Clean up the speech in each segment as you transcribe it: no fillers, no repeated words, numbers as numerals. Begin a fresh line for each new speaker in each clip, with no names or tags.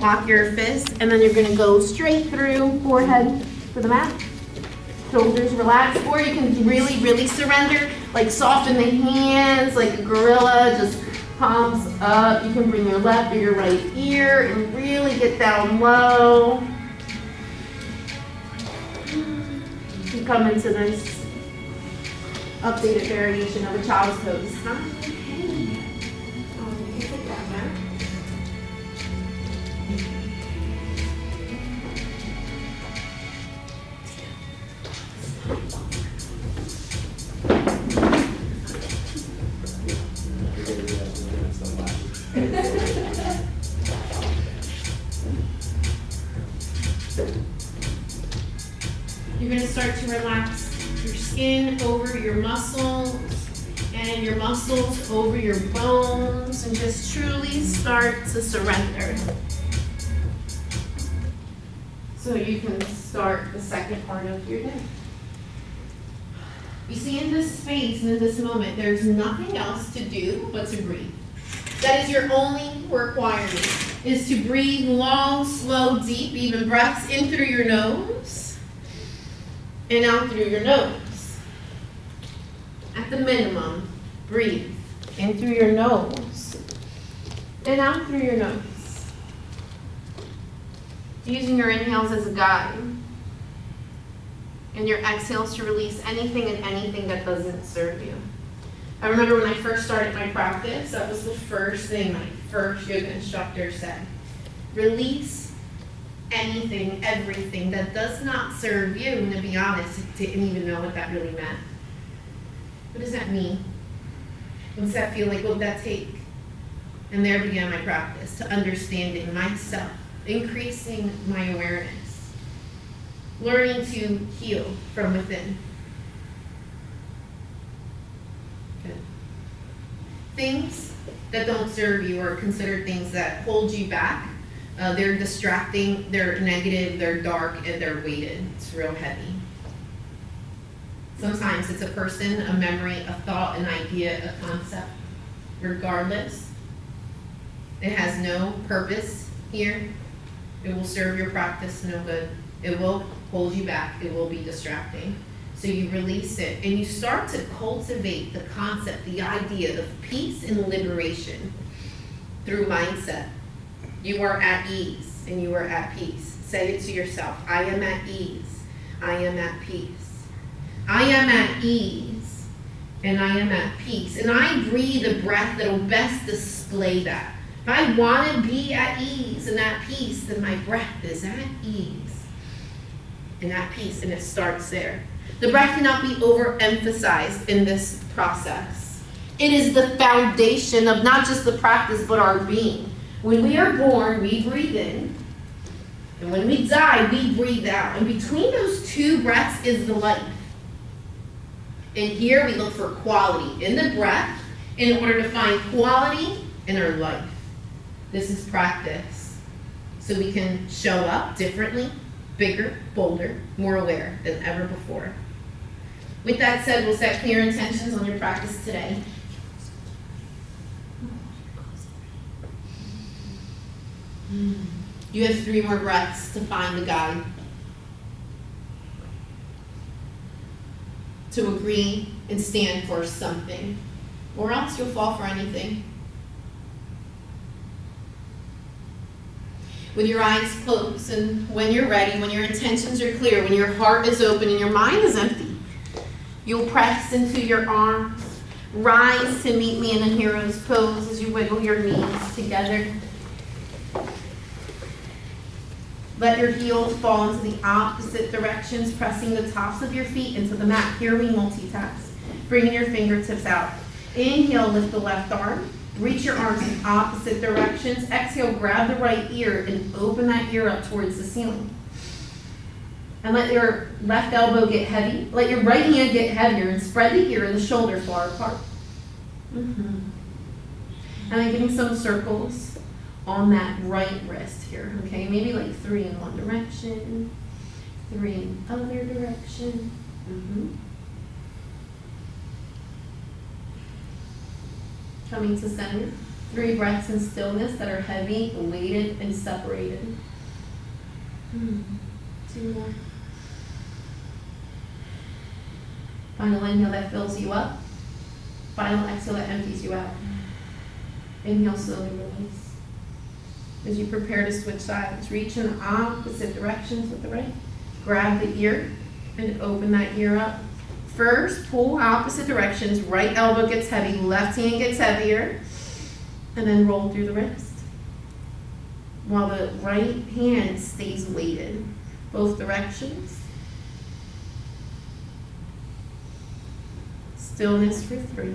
Lock your fist, and then you're gonna go straight through, forehead to the mat. Shoulders relax, or you can really, really surrender, like soften the hands, like a gorilla, just palms up. You can bring your left or your right ear and really get down low. You come into this updated variation of a child's pose. You're going to start to relax your skin over your muscles and your muscles over your bones, and just truly start to surrender. So you can start the second part of your day. You see, in this space and in this moment, there's nothing else to do but to breathe. That is your only requirement, is to breathe long, slow, deep, even breaths in through your nose and out through your nose. At the minimum, breathe in through your nose and out through your nose. Using your inhales as a guide and your exhales to release anything and anything that doesn't serve you. I remember when I first started my practice, that was the first thing my first yoga instructor said. Release anything, everything that does not serve you. And to be honest, I didn't even know what that really meant. What does that mean? What does that feel like? What would that take? And there began my practice, to understanding myself, increasing my awareness, learning to heal from within. Good. Things that don't serve you are considered things that hold you back. They're distracting, they're negative, they're dark, and they're weighted. It's real heavy. Sometimes it's a person, a memory, a thought, an idea, a concept. Regardless, it has no purpose here. It will serve your practice no good. It will hold you back. It will be distracting. So you release it, and you start to cultivate the concept, the idea of peace and liberation through mindset. You are at ease, and you are at peace. Say it to yourself. I am at ease. I am at peace. I am at ease, and I am at peace. And I breathe a breath that will best display that. If I want to be at ease and at peace, then my breath is at ease and at peace, and it starts there. The breath cannot be overemphasized in this process. It is the foundation of not just the practice, but our being. When we are born, we breathe in, and when we die, we breathe out. And between those two breaths is the life. And here we look for quality in the breath in order to find quality in our life. This is practice. So we can show up differently, bigger, bolder, more aware than ever before. With that said, we'll set clear intentions on your practice today. You have 3 more breaths to find the guide. To agree and stand for something, or else you'll fall for anything. With your eyes closed, and when you're ready, when your intentions are clear, when your heart is open and your mind is empty, you'll press into your arms, rise to meet me in a hero's pose as you wiggle your knees together. Let your heels fall into the opposite directions, pressing the tops of your feet into the mat. Here we multitask. Bringing your fingertips out. Inhale, lift the left arm. Reach your arms in opposite directions. Exhale, grab the right ear and open that ear up towards the ceiling. And let your left elbow get heavy. Let your right hand get heavier and spread the ear and the shoulder far apart. And then giving some circles on that right wrist here, okay? Maybe like 3 in one direction, 3 in the other direction. Coming to center.
3 breaths in stillness that are heavy, weighted, and separated. 2 more. Final inhale that fills you up. Final exhale that empties you out. Inhale, slowly release. As you prepare to switch sides, reach in opposite directions with the right. Grab the ear and open that ear up. First, pull opposite directions. Right elbow gets heavy, left hand gets heavier. And then roll through the wrist. While the right hand stays weighted. Both directions. Stillness for 3.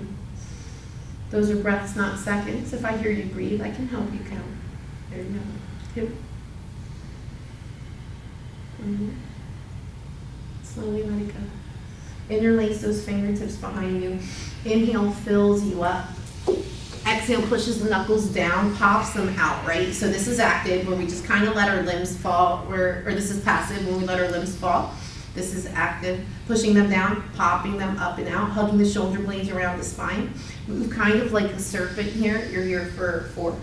Those are breaths, not seconds. If I hear you breathe, I can help you count. There you go. 2. Slowly let it go. Interlace those fingertips behind you. Inhale fills you up. Exhale pushes the knuckles down, pops them out, right? So this is active, where we just kind of let our limbs fall, or this is passive, when we let our limbs fall. This is active, pushing them down, popping them up and out, hugging the shoulder blades around the spine. Move kind of like a serpent here. You're here for 4.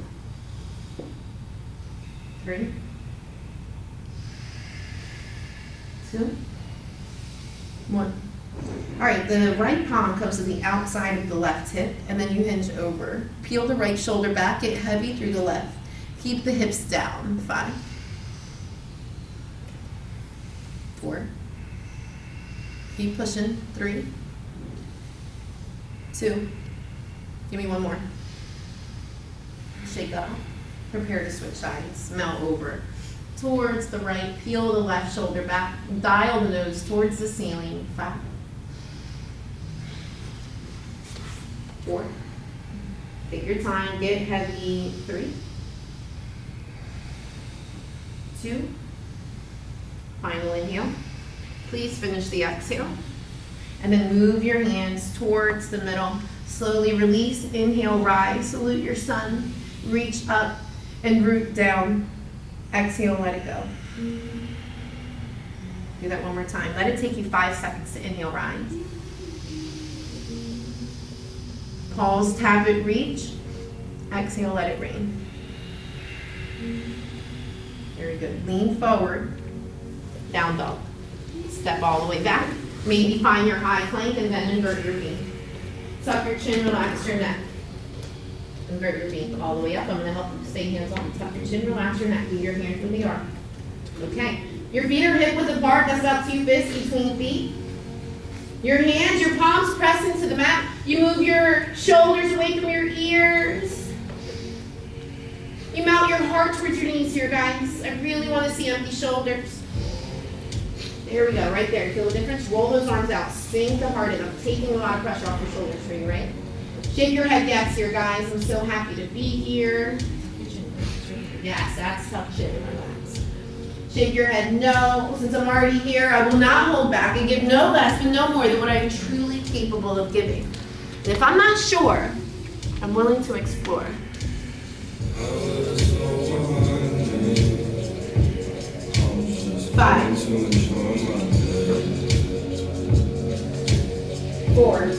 3. 2. 1. All right, the right palm comes to the outside of the left hip, and then you hinge over. Peel the right shoulder back, get heavy through the left. Keep the hips down. 5. 4. Keep pushing. 3. 2. Give me one more. Shake up. Prepare to switch sides. Smell over. Towards the right. Peel the left shoulder back. Dial the nose towards the ceiling. 5. 4. Take your time. Get heavy. 3. 2. Final inhale. Please finish the exhale. And then move your hands towards the middle. Slowly release. Inhale, rise. Salute your sun. Reach up and root down. Exhale, let it go. Do that one more time. Let it take you 5 seconds to inhale, rise. Pause, tap it, reach. Exhale, let it rain. Very good. Lean forward. Down dog. Step all the way back. Maybe find your high plank and then invert your knee. Tuck your chin, relax your neck. Invert your feet all the way up. I'm going to help you stay hands on. Tuck your chin, relax your neck. Move your hand through the arm. Okay. Your feet are hip width apart. That's about 2 fists between feet. Your hands, your palms press into the mat. You move your shoulders away from your ears. You mount your heart towards your knees here, guys. I really want to see empty shoulders. There we go, right there. Feel the difference? Roll those arms out. Sink the heart in. I'm taking a lot of pressure off your shoulders for you, right? Shake your head yes here, guys. I'm so happy to be here. Yes, that's tough shit. Relax. Shake your head no. Since I'm already here, I will not hold back and give no less and no more than what I'm truly capable of giving. And if I'm not sure, I'm willing to explore. 5. 4.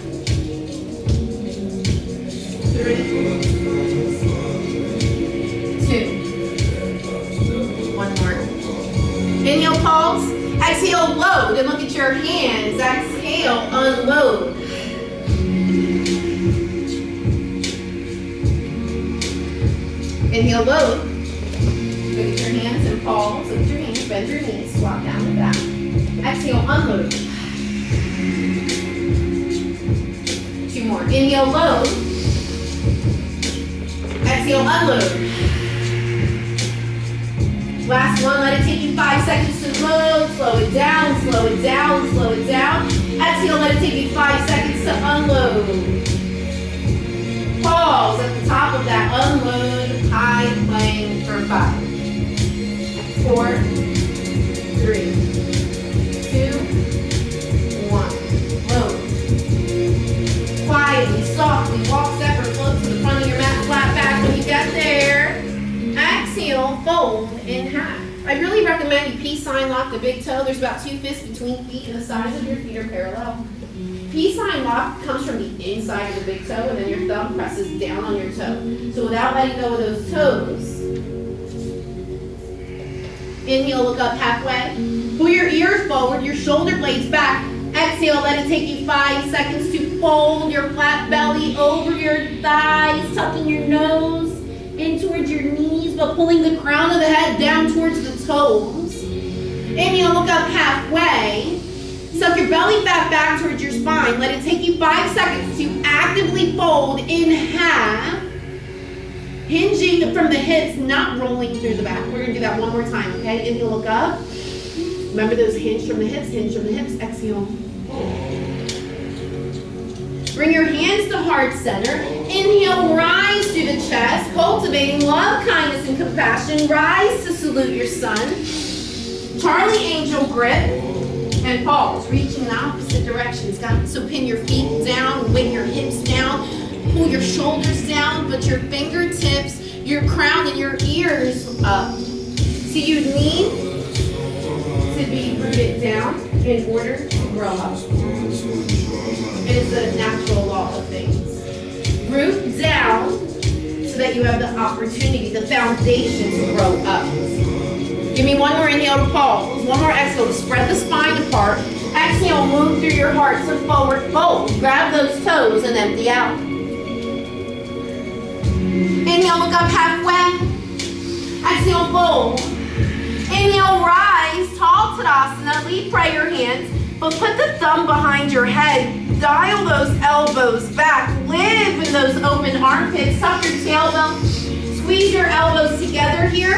3. 2. One more. Inhale, pulse. Exhale, load. And look at your hands. Exhale, unload. Inhale, load. Look at your hands and pulse. Look at your hands. Bend your knees. Squat down and back. Exhale, unload. 2 more. Inhale, load. Exhale, unload. Last one, let it take you 5 seconds to load. Slow it down, slow it down, slow it down. Exhale, let it take you 5 seconds to unload. Pause at the top of that unload. High plank for 5. 4, 3, 2, 1. Load. Quietly, softly, walk, step, or float to the front of your mat, flat back when you get there. Exhale, fold in half. I really recommend you peace sign lock the big toe. There's about 2 fists between feet and the sides of your feet are parallel. Peace sign lock comes from the inside of the big toe, and then your thumb presses down on your toe. So without letting go of those toes, inhale, look up halfway. Pull your ears forward, your shoulder blades back. Exhale, let it take you 5 seconds to fold your flat belly over your thighs, tucking your nose in towards your knees, but pulling the crown of the head down towards the toes. Inhale, look up halfway. Suck your belly fat back towards your spine. Let it take you 5 seconds to actively fold in half. Hinging from the hips, not rolling through the back. We're gonna do that one more time, okay? Inhale, look up. Remember those hinge from the hips, exhale. Bring your hands to heart center. Inhale, rise through the chest, cultivating love, kindness, and compassion. Rise to salute your son. Charlie Angel grip and pause, reaching in opposite directions. Got it? So pin your feet down, weight your hips down, pull your shoulders down, put your fingertips, your crown, and your ears up. So you need to be rooted down in order to grow up. It is a natural law of things. Root down so that you have the opportunity, the foundation to grow up. Give me one more inhale to pause. One more exhale to spread the spine apart. Exhale, move through your heart to forward fold. Grab those toes and empty out. Inhale, look up halfway. Exhale, fold. Inhale, rise, tall Tadasana, lead prayer hands, but put the thumb behind your head, dial those elbows back, live in those open armpits, tuck your tailbone, squeeze your elbows together here,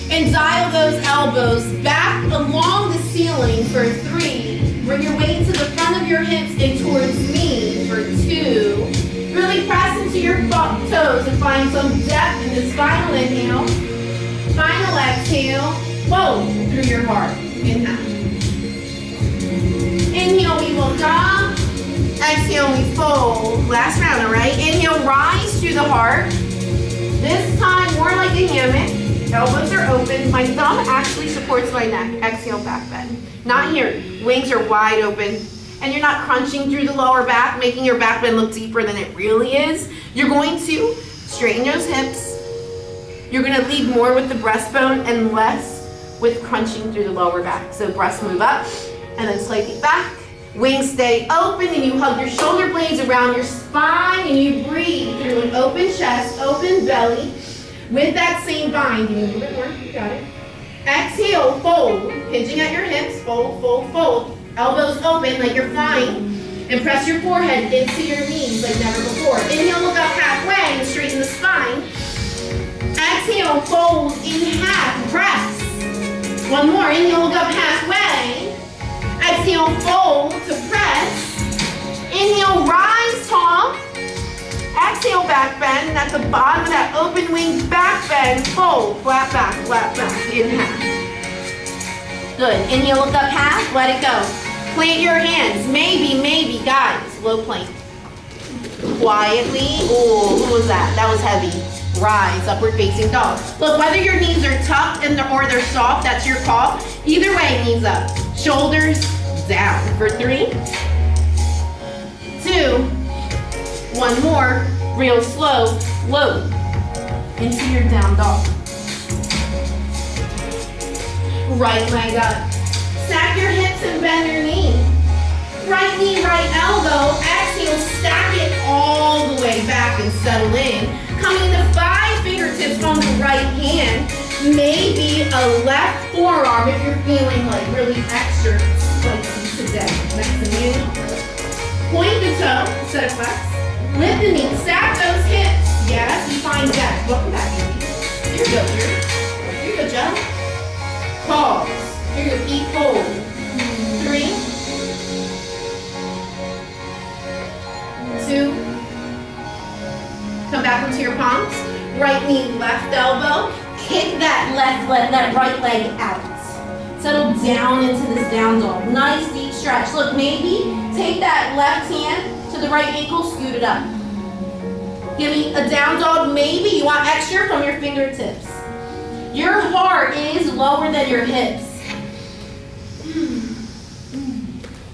and dial those elbows back along the ceiling for 3. Bring your weight to the front of your hips and towards me for 2. Really press into your toes and find some depth in this final inhale. Final exhale. Fold through your heart. Inhale. Inhale, we look up. Exhale, we fold. Last round, all right? Inhale, rise through the heart. This time, more like a hammock. Elbows are open. My thumb actually supports my neck. Exhale, back bend. Not here. Wings are wide open. And you're not crunching through the lower back, making your back bend look deeper than it really is. You're going to straighten those hips. You're going to lead more with the breastbone and less with crunching through the lower back. So breasts move up and then slightly back. Wings stay open and you hug your shoulder blades around your spine and you breathe through an open chest, open belly. With that same bind, you move it more, you got it. Exhale, fold, hinging at your hips, fold, fold, fold. Elbows open like you're flying. And press your forehead into your knees like never before. Inhale, look up halfway and straighten the spine. Exhale, fold in half, press. One more, inhale, look up halfway. Exhale, fold to press. Inhale, rise tall. Exhale, back bend. And at the bottom of that open wing, back bend, fold, flat back, in half. Good, inhale, look up half, let it go. Plant your hands, maybe, guys, low plank. Quietly, ooh, who was that? That was heavy. Rise, upward facing dog. Look, whether your knees are tucked or they're soft, that's your call. Either way, knees up. Shoulders down for 3, 2, one more, real slow, low, into your down dog. Right leg up. Stack your hips and bend your knee. Right knee, right elbow. Exhale, stack it all the way back and settle in. Coming to 5 fingertips on the right hand. Maybe a left forearm if you're feeling like really extra spicy today. Next to you. Point the toe, set of flex. Lift the knee, stack those hips. Yes, you find that. Welcome back, baby. Here you go, here. Here you go, Joe. Pause. Here your feet fold. 3, 2. Come back into your palms. Right knee, left elbow. Kick that left leg, that right leg out. Settle down into this down dog. Nice deep stretch. Look, maybe take that left hand to the right ankle, scoot it up. Give me a down dog. Maybe you want extra from your fingertips. Your heart is lower than your hips.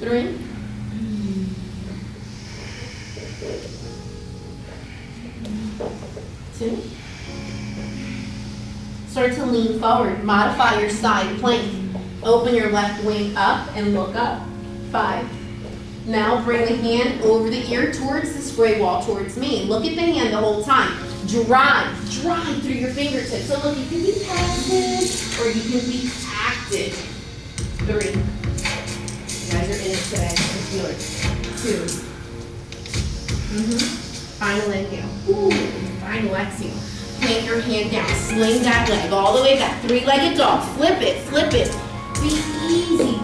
3, start to lean forward. Modify your side plank. Open your left wing up and look up. 5. Now bring the hand over the ear towards the spray wall, towards me. Look at the hand the whole time. Drive through your fingertips. So look, you can be passive or you can be active. 3. You guys are in it today. I feel it. 2. Final inhale. Ooh. Final exhale. Plant your hand down. Sling that leg all the way back. 3-legged dog. Flip it. Be easy.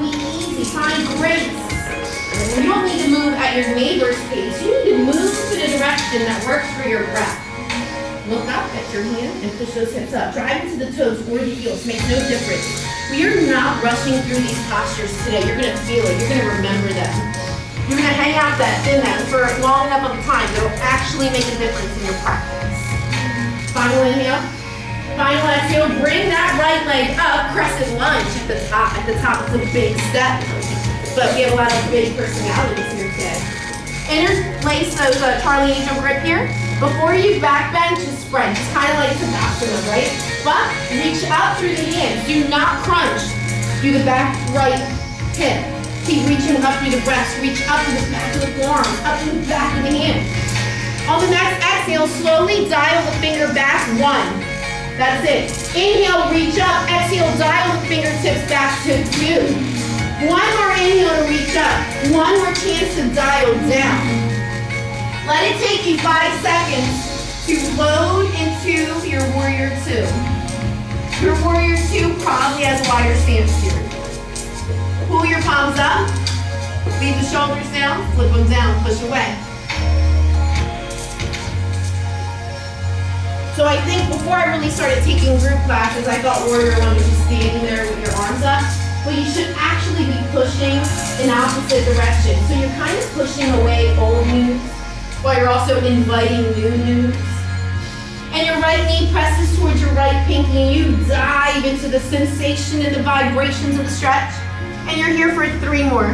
Find grace. You don't need to move at your neighbor's pace. You need to move to the direction that works for your breath. Look up at your hand and push those hips up. Drive into the toes or the heels. Makes no difference. We are not rushing through these postures today. You're going to feel it. You're going to remember them. You're going to hang out in that for long enough of a time that will actually make a difference in your practice. Final inhale. Final exhale. Bring that right leg up. Crescent lunge at the top. At the top, it's a big step. But we have a lot of big personalities here today. Interlace those Charlie Angel grip here. Before you back bend, just spread. Just kind of like Tadasana, right? But reach up through the hands. Do not crunch. Do the back right hip. Keep reaching up through the breast. Reach up to the back of the forearms, up to the back of the hand. On the next exhale, slowly dial the finger back. 1. That's it. Inhale, reach up. Exhale, dial the fingertips back to 2. 1 more inhale to reach up. 1 more chance to dial down. Let it take you 5 seconds to load into your Warrior 2. Your Warrior 2 probably has a wider stance here. Pull your palms up. Leave the shoulders down. Flip them down. Push away. So I think before I really started taking group classes, I thought Warrior 1 was just standing there with your arms up. But you should actually be pushing in opposite direction. So you're kind of pushing away old moves while you're also inviting new moves. And your right knee presses towards your right pinky and you dive into the sensation and the vibrations of the stretch. And you're here for 3 more.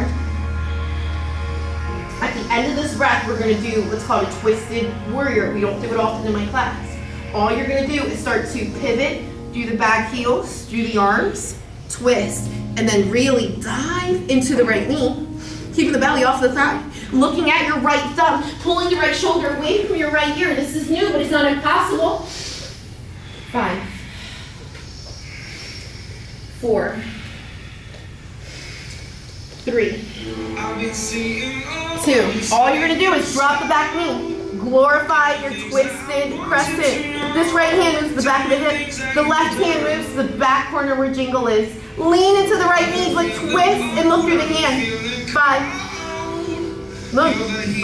At the end of this breath, we're going to do what's called a twisted warrior. We don't do it often in my class. All you're going to do is start to pivot, do the back heels, do the arms, twist, and then really dive into the right knee, keeping the belly off the thigh, looking at your right thumb, pulling the right shoulder away from your right ear. This is new, but it's not impossible. 5, 4, 3, 2. All you're gonna do is drop the back knee. Glorify your twisted crescent. This right hand moves to the back of the hip. The left hand moves to the back corner where jingle is. Lean into the right knee, but twist and look through the hand. 5. Look,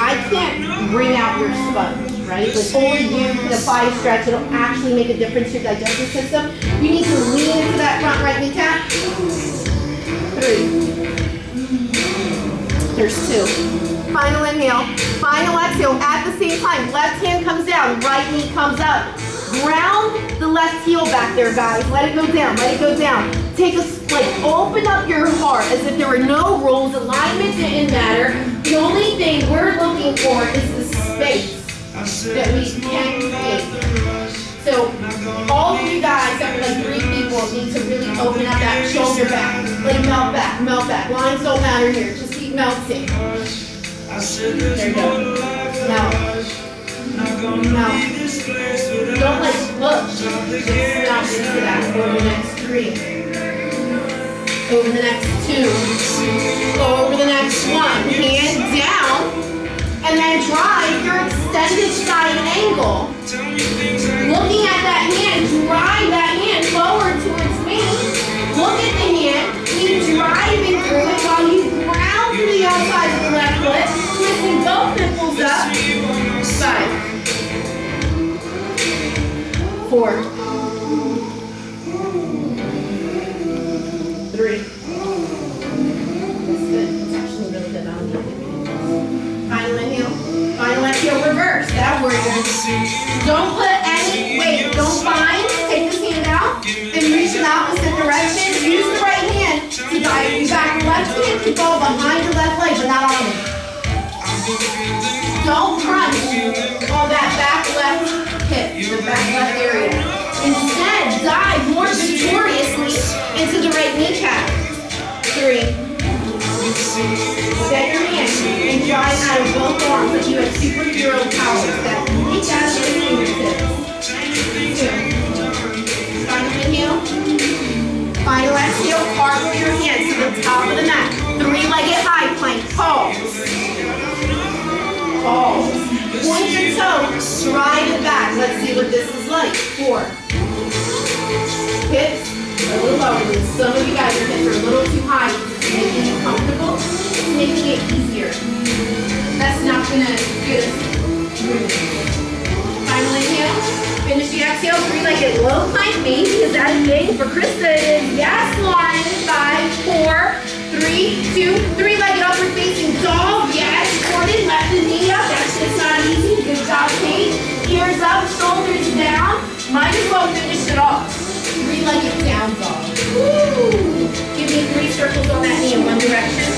I can't bring out your sponge, right? Like only you can apply a stretch. It'll actually make a difference to your digestive system. You need to lean into that front right kneecap. 3. There's 2. Final inhale, final exhale. At the same time, left hand comes down, right knee comes up. Ground the left heel back there, guys. Let it go down, let it go down. Take a, open up your heart as if there were no rules. Alignment didn't matter. The only thing we're looking for is the space that we can create. So all of you guys, that were like 3 people, need to really open up that shoulder back. Like melt back. Lines don't matter here. Just keep melting. There you go. Melt. Don't push. Just melt into that over the next 3. Over the next 2. Over the next 1. Hand down. And then drive your extended side angle. Looking at that hand, drive that hand forward towards me. Look at the hand. Keep driving through it while you ground to the outside of the left foot. Twisting both nipples up. 5. 4. 3. That's good. It's actually really good. Final inhale. Final exhale. Reverse. That warrior. Don't put any weight. Don't bind. Take this hand out and reach in opposite direction. Use the right hand to dive you back. Left hand can go behind the left leg, but not on it. Don't crunch on that back left hip, the back left area. Instead, dive more victoriously into the right kneecap. 3. Look at your hands and drive out of both arms like you have superhero powers that leak out of your fingertips. 2. Final inhale. Final exhale, cartwheel your hands to the top of the mat. 3-legged high plank, pause. Pause. Point your toe, drive it back. Let's see what this is like. 4. Hips a little lower. Some of you guys, your hips are a little too high. It's making you comfortable. It's making it easier. That's not gonna get us moving. Final inhale. Finish the exhale. 3-legged low plank. Maybe is that a thing for Krista? It is. Yes, Lauren. 5, 4, 3, 2. 3-legged upward facing dog. Yes. Supported. Left the knee up. That's just not easy. Good job, Kate. Ears up. Shoulders down. Might as well finish it off. 3-legged down dog. Woo! Give me 3 circles on that knee in one direction.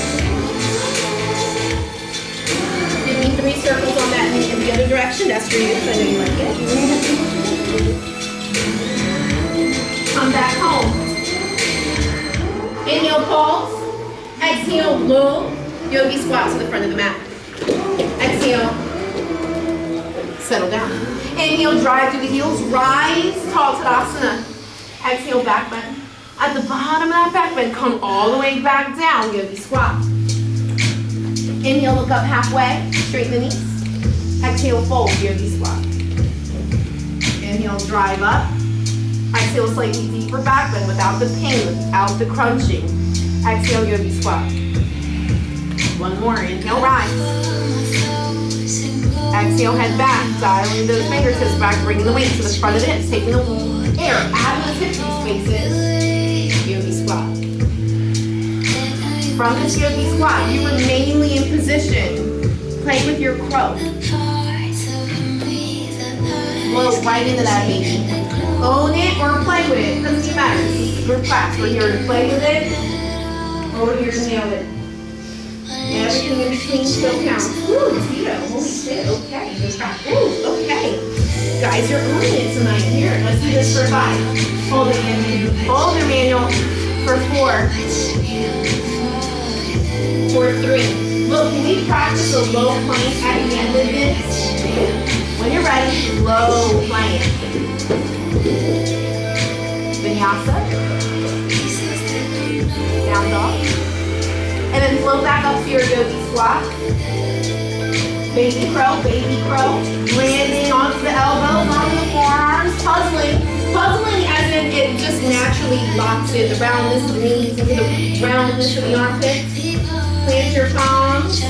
Give me 3 circles on that knee in the other direction. That's for you, because I know you like it. Come back home. Inhale, pulse. Exhale, low. Yogi squat to the front of the mat. Exhale. Settle down. Inhale, drive through the heels. Rise, tall Tadasana. Exhale, back bend. At the bottom of that back bend, come all the way back down. Yogi squat. Inhale, look up halfway. Straighten the knees. Exhale, fold. Yogi squat. Inhale, drive up. Exhale, slightly deeper back bend without the pain, without the crunching. Exhale, yogi squat. One more. Inhale, rise. Exhale, head back. Dialing those fingertips back, bringing the weight to the front of the hips, taking the air out of the hip spaces. Yogi squat. From this yogi squat, you remain mainly in position. Play with your crow. Blow right into that baby. Own it or play with it. Doesn't even matter. This is group class. We're here to play with it or we're here to nail it. Everything in between still counts. Ooh, Tito. Holy shit. Okay. Ooh, okay. Guys, you're owning it tonight. Here, let's do this for 5. Hold it, Emmanuel. Hold it, Emmanuel. For 4. For 3. Look, can we practice a low plank at the end of this? When you're ready, low plank. Vinyasa. Down dog. And then float back up to your yogi squat. Baby crow, landing onto the elbows, onto the forearms, puzzling as in it just naturally locks it, the roundness of the knees into the roundness of the armpits. Plant your palms. You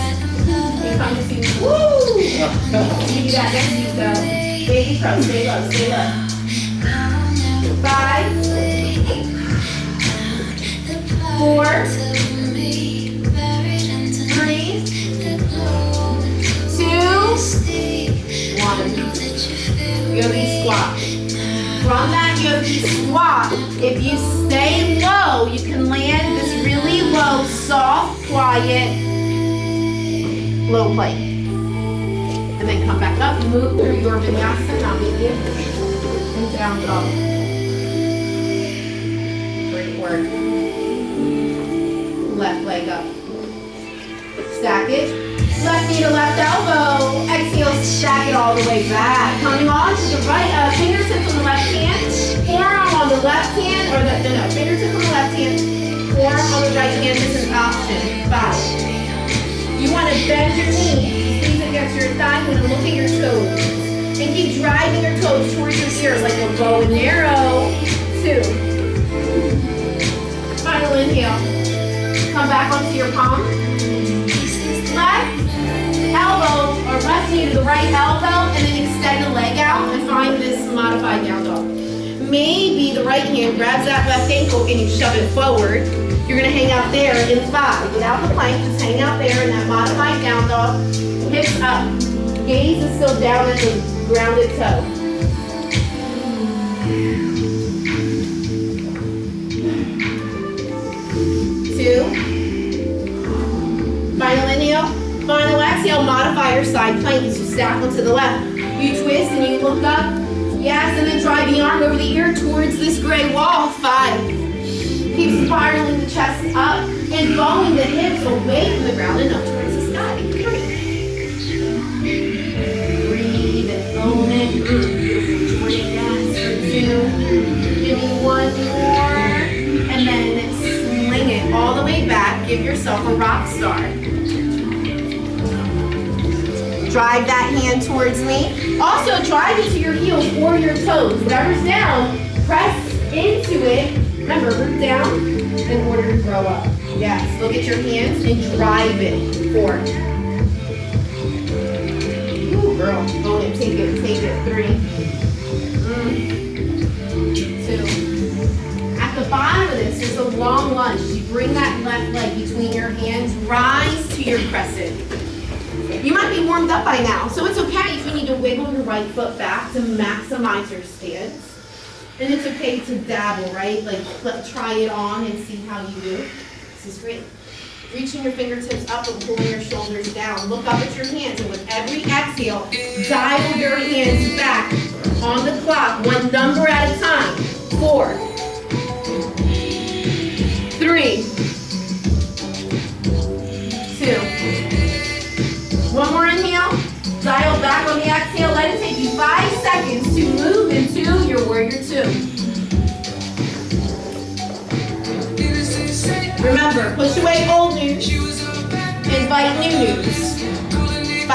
come to woo! You do that next you go. Baby crow, stay low, stay low. 5, 4, 3, 2, 1. Yogi squat. From that yogi squat, if you stay low, you can land this really low, soft, quiet, low plank. And then come back up, move through your vinyasa, Namaste, and down dog. Great work. Left leg up. Stack it. Left knee to left elbow. Exhale, stack it all the way back. Coming on to the right, fingertips on the left hand, forearm on the left hand, or no, fingertips on the left hand, forearm on the right hand. This is option 5. You want to bend your knee, squeeze against your thigh, and look at your toes. And keep driving your toes towards your ear like a bow and arrow. 2. Final inhale. Come back onto your palm. Left elbow or left knee to the right elbow, and then extend the leg out and find this modified down dog. Maybe the right hand grabs that left ankle and you shove it forward. You're going to hang out there in 5. Without the plank, just hang out there in that modified down dog. Hips up. Gaze is still down at the grounded toe. 2. Final inhale. Final exhale. Modify your side plank as you stack onto the left. You twist and you look up. Yes, and then drive the arm over the ear towards this gray wall. 5. Keep spiraling the chest up and bowing the hips away from the ground and up towards the sky. 3. Breathe and own it. Beautiful. Yes. 2. Give me 1 more. And then sling it all the way back. Give yourself a rock star. Drive that hand towards me. Also, drive it to your heels or your toes. Whatever's down, press into it. Remember, root down in order to grow up. Yes, look at your hands and drive it. 4. Ooh, girl, own it, take it, 3. 2. At the bottom of this, there's a long lunge. You bring that left leg between your hands, rise to your crescent. You might be warmed up by now, so it's okay if you need to wiggle your right foot back to maximize your stance. And it's okay to dabble, right? Like, try it on and see how you do. This is great. Reaching your fingertips up and pulling your shoulders down. Look up at your hands, and with every exhale, dial your hands back on the clock, 1 number at a time. 4. 3. 2. 1 more inhale, dial back on the exhale, let it take you 5 seconds to move into your warrior 2. Remember, push away old news, invite new news. 5.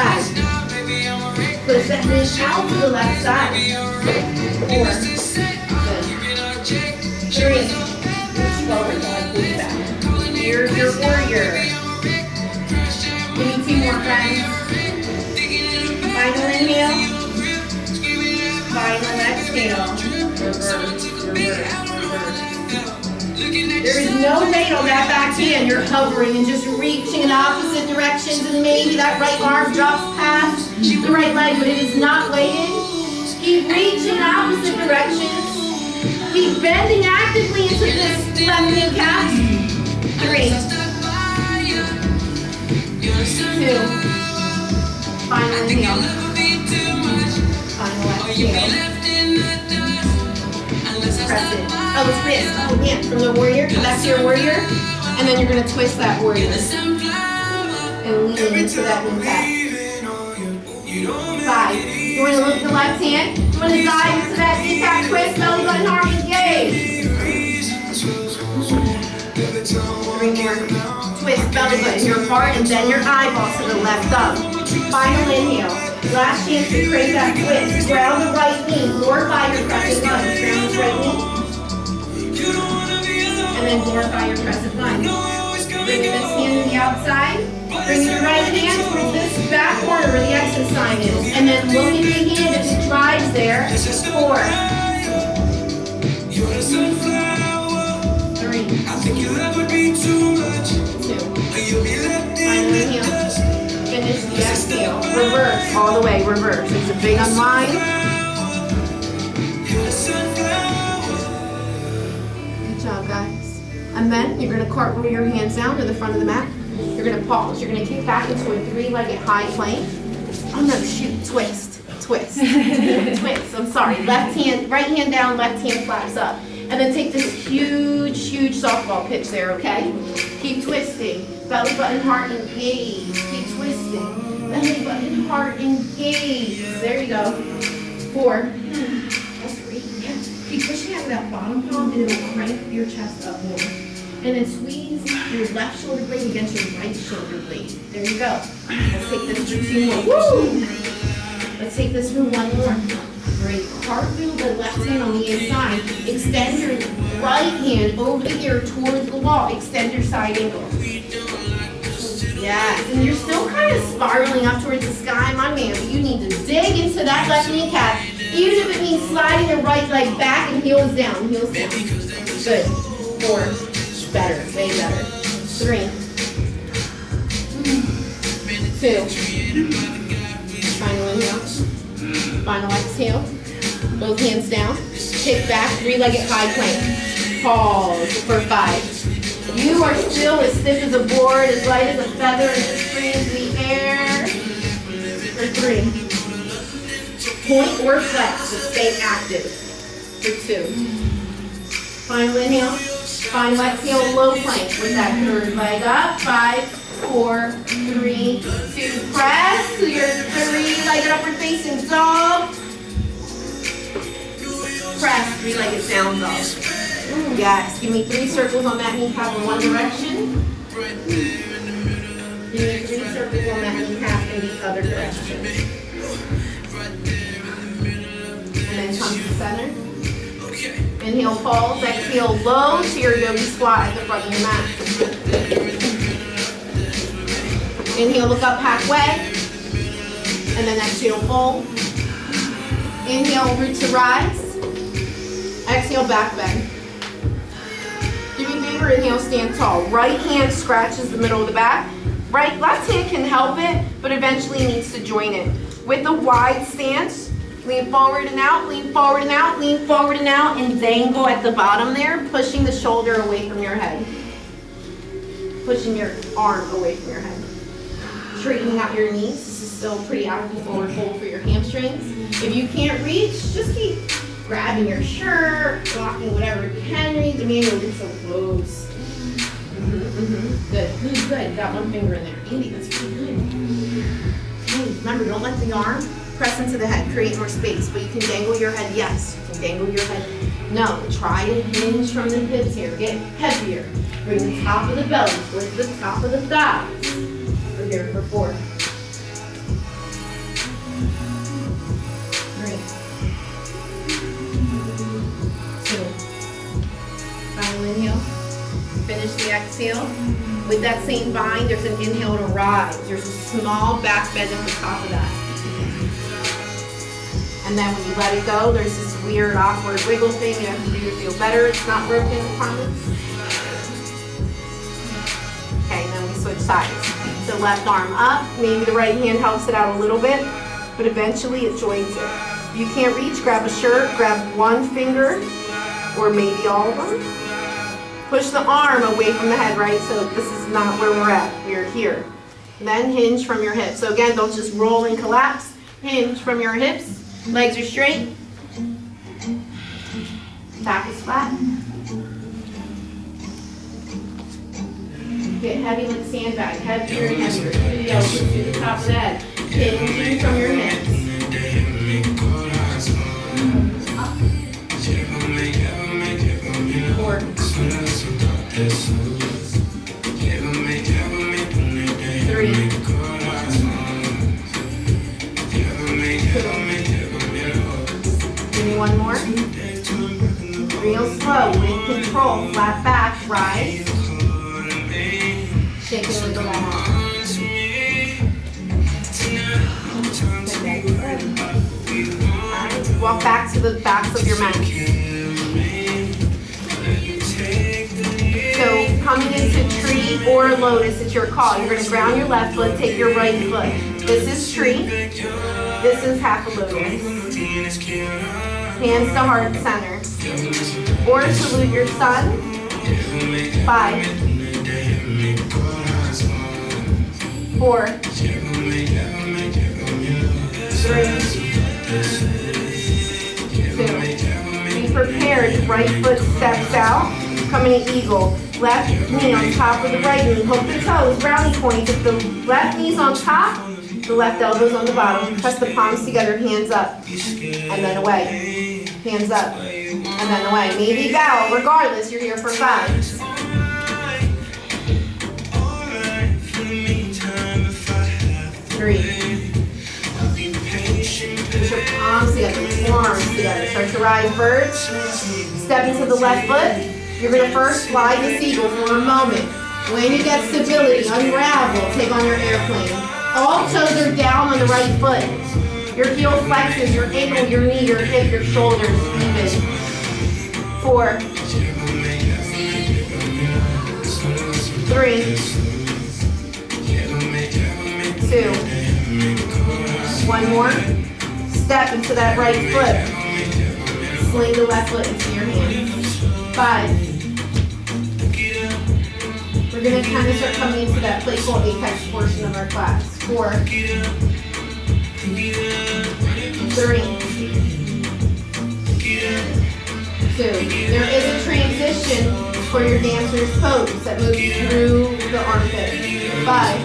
Push that knee out to the left side. 4. Good. 3. Push forward while I pull you back. Here's your warrior. Give me 2 more, friends. Final inhale. Final exhale. Reverse, reverse, reverse. There is no weight on that back hand. You're hovering and just reaching in opposite directions, and maybe that right arm drops past the right leg, but it is not weighted. Keep reaching in opposite directions. Keep bending actively into this left knee calf. 3. 2. Final inhale. Final exhale. Press it. Oh, it's wrist. Oh, man. From the warrior, back to your warrior. And then you're going to twist that warrior. And lean into that knee tap. 5. You want to look at the left hand. You want to dive into that knee tap twist. Belly button arm engage. 3 more. Twist belly button, your heart, and then your eyeballs to the left up. Final inhale. Last chance to create that twist. Ground the right knee. Glorify your crescent lunge. Ground this right knee. And then glorify your crescent lunge. Bring this hand to the outside. Bring your right hand towards this back corner where the exit sign is. And then look at the hand if it drives there. 4. 3. 2. Final inhale. Finish the exhale. Reverse all the way. Reverse. It's a big unwind. Good job, guys. And then you're going to cartwheel your hands down to the front of the mat. You're going to pause. You're going to kick back into a 3-legged high plank. Oh no, shoot. Twist. Twist. Twist. I'm sorry. Left hand, right hand down, left hand flaps up. And then take this huge, huge softball pitch there, okay? Keep twisting. Belly button, heart, engage. Keep twisting. Belly button, heart, engage. There you go. 4. That's 3. Yeah. Keep pushing out with that bottom palm, and it'll crank your chest up more. And then squeeze your left shoulder blade against your right shoulder blade. There you go. Let's take this for 2 more. Woo! Let's take this for 1 more. Great. Cartwheel the left hand on the inside. Extend your right hand over the ear towards the wall. Extend your side angle. Yes, and you're still kind of spiraling up towards the sky, my man, but you need to dig into that left kneecap, even if it means sliding your right leg back and heels down, heels down. Good. 4. Better, way better. 3. 2. Final inhale. Final exhale. Both hands down. Kick back, 3-legged high plank. Pause for 5. You are still as stiff as a board, as light as a feather, and as free as the air. For 3. point or flex, but stay active. For 2. Final inhale. Final exhale, low plank with that third leg up. 5, 4, 3, 2. Press to your 3-legged upward facing dog. Press, 3-legged down dog. Yes, give me 3 circles on that kneecap in one direction. Give me 3 circles on that kneecap in the other direction. And then come to center. Inhale, pulse. Exhale, low to your yogi squat at the front of your mat. Inhale, look up halfway. And then exhale, fold. Inhale, root to rise. Exhale, back bend. Do me a favor, inhale, stand tall. Right hand scratches the middle of the back. Left hand can help it, but eventually needs to join it. With a wide stance, lean forward and out, lean forward and out, lean forward and out, and dangle at the bottom there, pushing the shoulder away from your head. Pushing your arm away from your head. Straightening out your knees. This is still pretty active forward fold for your hamstrings. If you can't reach, just keep grabbing your shirt, blocking whatever you can reach. Emmanuel, you're so close. Good, good. Got one finger in there. Andy, that's pretty good. Hey, remember, don't let the arm press into the head, create more space, but you can dangle your head, yes. You can dangle your head, no. Try to hinge from the hips here, get heavier. Bring the top of the belly towards the top of the thighs. We're here for 4. 3. 2. Final inhale. Finish the exhale. With that same bind, there's an inhale to rise. There's a small back bend at the top of that. And then when you let it go, there's this weird, awkward wiggle thing you have to do to feel better. It's not broken, I promise. Okay, and then we switch sides. So left arm up, maybe the right hand helps it out a little bit, but eventually it joins it. If you can't reach, grab a shirt, grab one finger, or maybe all of them. Push the arm away from the head, right? So this is not where we're at. We're here. Then hinge from your hips. So again, don't just roll and collapse. Hinge from your hips. Legs are straight. Back is flat. Get heavy like sandbag. Heavier and heavier. Yo, to the top of the head. Hinging from your hips. 4. 3. 2. Give me one more. Real slow, with control, flat back, rise. Shake it and go back. Alright, walk back to the backs of your mat. So coming into tree or lotus, it's your call. You're going to ground your left foot, take your right foot. This is tree. This is half a lotus. Hands to heart center. Or salute your sun. 5. 4. 3. 2. Be prepared. Right foot steps out. Coming to eagle. Left knee on top of the right knee. Hook the toes, brownie points. If the left knee's on top, the left elbow's on the bottom. Press the palms together, hands up, and then away. Hands up, and then away. Maybe bow, regardless, you're here for 5. 3. Put your palms together, forearms together. Start to rise bird. Step into the left foot. You're going to first fly the seagull for a moment. When you get stability, unravel, take on your airplane. All toes are down on the right foot. Your heel flexes, your ankle, your knee, your hip, your shoulders even. 4. 3. 2. One more. Step into that right foot. Sling the left foot into your hand. 5. We're going to kind of start coming into that playful apex portion of our class. 4. 3. 2. There is a transition for your dancer's pose that moves through the armpit. 5,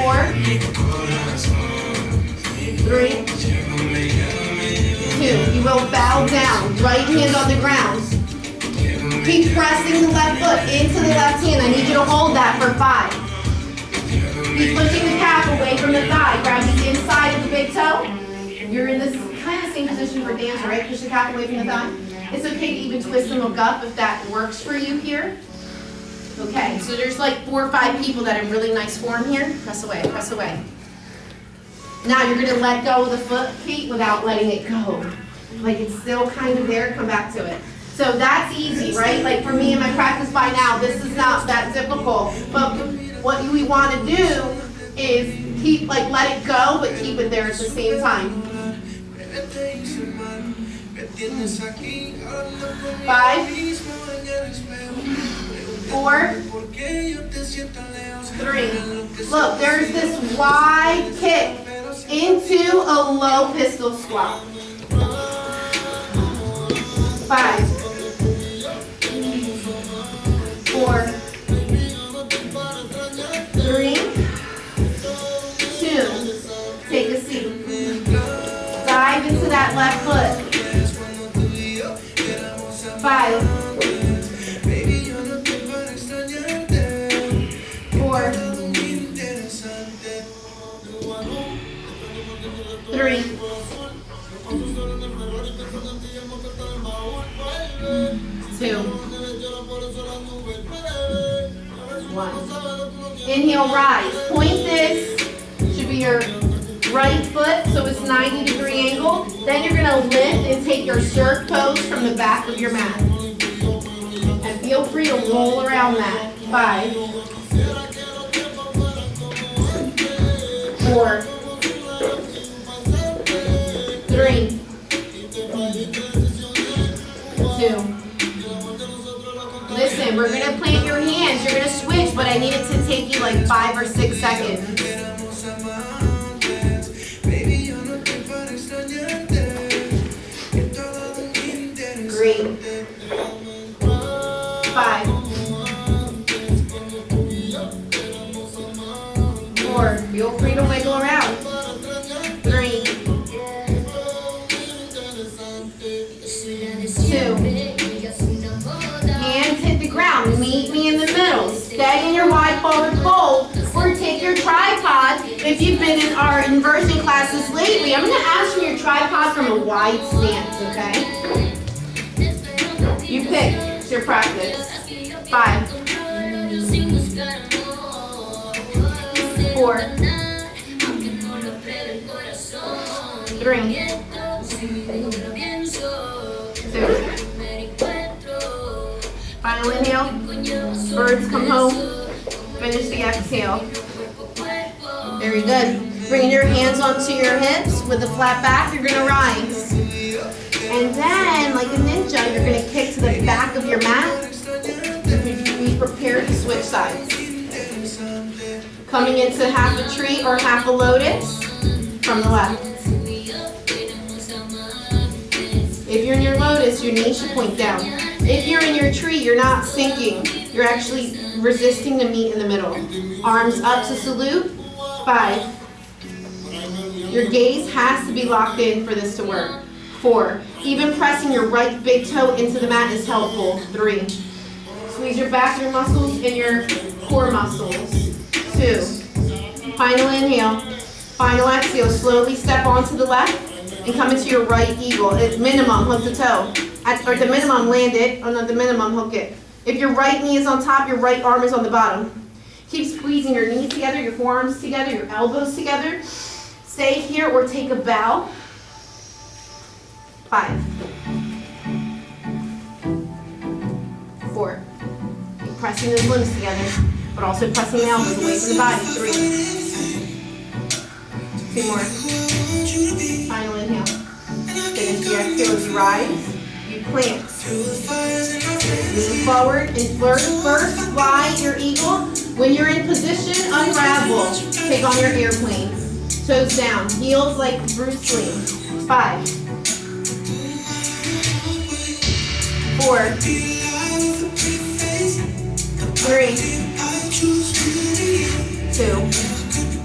4, 3, 2. You will bow down, right hand on the ground. Keep pressing the left foot into the left hand. I need you to hold that for 5. Keep pushing the calf away from the thigh. Grab the inside of the big toe. You're in this kind of same position for dancer, right? Push the calf away from the thigh. It's okay to even twist and look up if that works for you here. Okay, so there's like 4 or 5 people that are in really nice form here. Press away, press away. Now you're gonna let go of the foot, Kate, without letting it go. Like it's still kind of there, come back to it. So that's easy, right? Like for me in my practice by now, this is not that difficult. But what we wanna do is keep, like let it go, but keep it there at the same time. 5, 4, 3. Look, there's this wide kick into a low pistol squat. 5, 4, 3, 2. Take a seat. Dive into that left foot. 5, 4, 3, 2, 1. Inhale, rise. Point this. Should be your right foot, so it's 90-degree angle. Then you're gonna lift and take your surf pose from the back of your mat. And feel free to roll around that. 5, 4, 3, 2. Listen, we're gonna plant your hands. You're gonna switch, but I need it to take you like 5 or 6 seconds. Great. 5, 4. Feel free to wiggle around. 3, 2. Hands hit the ground. Meet me in the middle. Stay in your wide forward fold, or take your tripod. If you've been in our inversion classes lately, I'm going to ask for your tripod from a wide stance, okay? You pick. It's your practice. 5, 4, 3, 2. Final inhale. Birds come home. Finish the exhale. Very good. Bring your hands onto your hips with a flat back. You're going to rise. And then, like a ninja, you're going to kick to the back of your mat. Be prepared to switch sides. Coming into half a tree or half a lotus from the left. If you're in your lotus, your knees should point down. If you're in your tree, you're not sinking. You're actually resisting the meat in the middle. Arms up to salute. 5. Your gaze has to be locked in for this to work. 4. Even pressing your right big toe into the mat is helpful. 3. Squeeze your back, your muscles, and your core muscles. 2. Final inhale. Final exhale. Slowly step onto the left and come into your right eagle. At minimum, hook the toe. Or the minimum, land it. Oh no, the minimum, hook it. If your right knee is on top, your right arm is on the bottom. Keep squeezing your knees together, your forearms together, your elbows together. Stay here or take a bow. 5, 4. Keep pressing those limbs together, but also pressing the elbows away from the body. 3. 2 more. Final inhale. Finish the exhale as you rise. You plant. Move forward and flirt. First, fly your eagle. When you're in position, unravel. Take on your airplane. Toes down. Heels like Bruce Lee. 5, 4, 3, 2,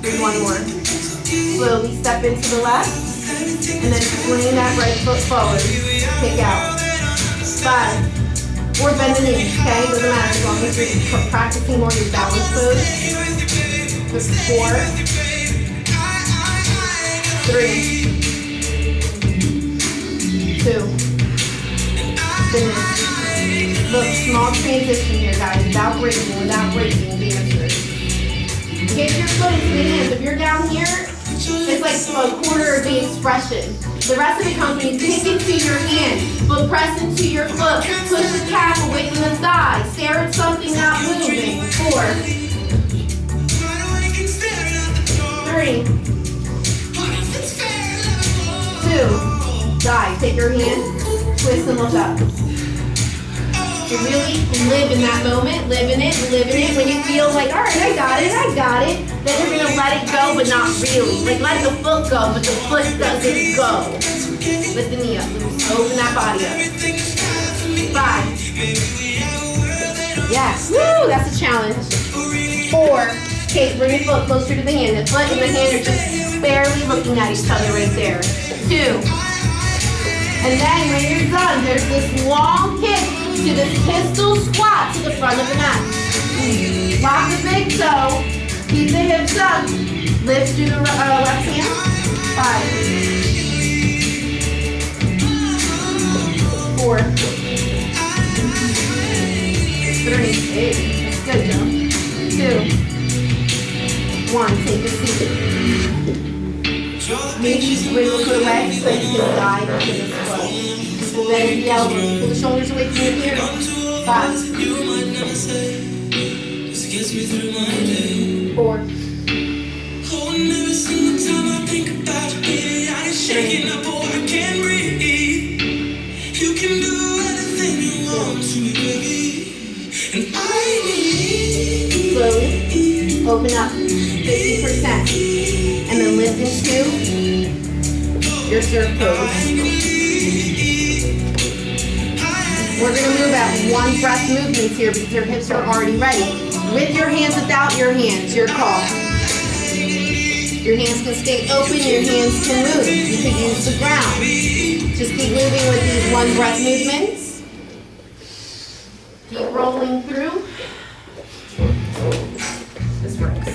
there's one more. Slowly step into the left, and then swing that right foot forward. Kick out. 5, or bend the knee, okay? Doesn't matter as long as you're practicing more your balance pose. 4, 3, 2, finish. Look, small transition here, guys, without breaking dancers. Get your foot into the hands. If you're down here, it's like a quarter of the expression. The rest of the company is kick into your hand, but press into your foot. Push the calf away from the thigh. Stare at something not moving. 4, 3, 2, guys, take your hand, twist and look up. You really live in that moment, live in it. When you feel like, all right, I got it, then you're gonna let it go, but not really. Like let the foot go, but the foot doesn't go. Lift the knee up, open that body up. 5. Yes, woo, that's a challenge. 4, okay, bring your foot closer to the hand. The foot and the hand are just barely looking at each other right there. 2. And then when you're done, there's this long kick to this pistol squat to the front of the mat. Lock the big toe, keep the hips up, lift through the left hand. 5, 4, 3, that's good, Joe. 2, 1, take a seat. Make sure you wiggle the legs so you can dive into this flow. Bend the elbows, pull the shoulders away from your ears. 5, 4, 3, 2. Slowly open up 50%, and then lift into your surf pose. We're going to move at one breath movements here because your hips are already ready. With your hands, without your hands, your call. Your hands can stay open, your hands can move. You could use the ground. Just keep moving with these one breath movements. Keep rolling through. This works.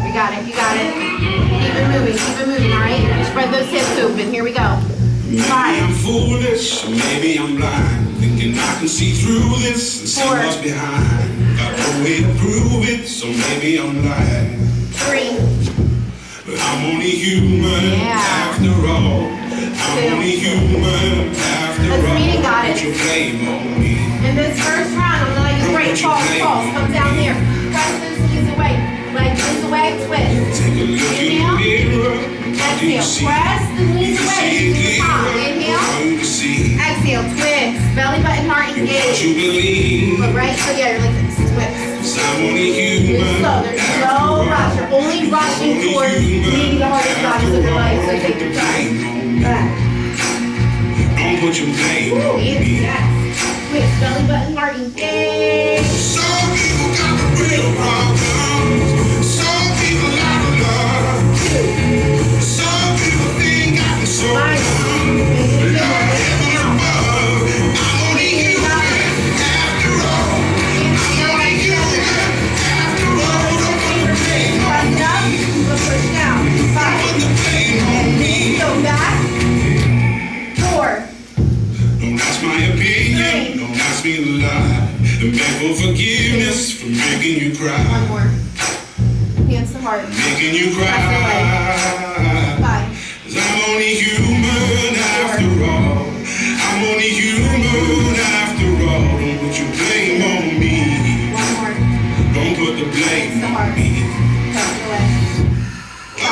You got it. Keep it moving, all right? Spread those hips open, here we go.
Maybe I'm foolish, maybe I'm blind, thinking I can see through this and see
4,
what's behind. Got no way to prove it, so maybe I'm lying.
3,
But I'm only human after all. I'm only human after all.
Let's meet it, got it.
Put your blame on me.
in this first round, I'm gonna let you break, pause, come down here. Press those knees away, legs away, twist.
Take a look in the mirror.
Exhale, press the knees away, inhale, exhale, twist, belly button, heart engaged. Look right, so yeah, you're like this, twist. Slow, there's no rush, you're only rushing towards maybe the hardest bodies of your life, so take your time.
Don't put your blame on me.
Yes. Twist, belly button, heart engaged.
Some people got the real problems. Some people out of love. Some people think I can solve them. Lord, heaven above, I'm only human after all. I'm only human after all. Don't put the blame on me.
Push down. 5.
Put the blame on me.
Go back. 4.
Don't ask my opinion. Don't ask me to lie. And beg for forgiveness for making you
One
cry.
more. Hands to heart.
Making you cry.
5.
'Cause I'm only human after all. I'm only human after all. Don't put your blame on me.
One more.
Don't put the blame
The
on
heart.
me.
Touch the leg.
Oh,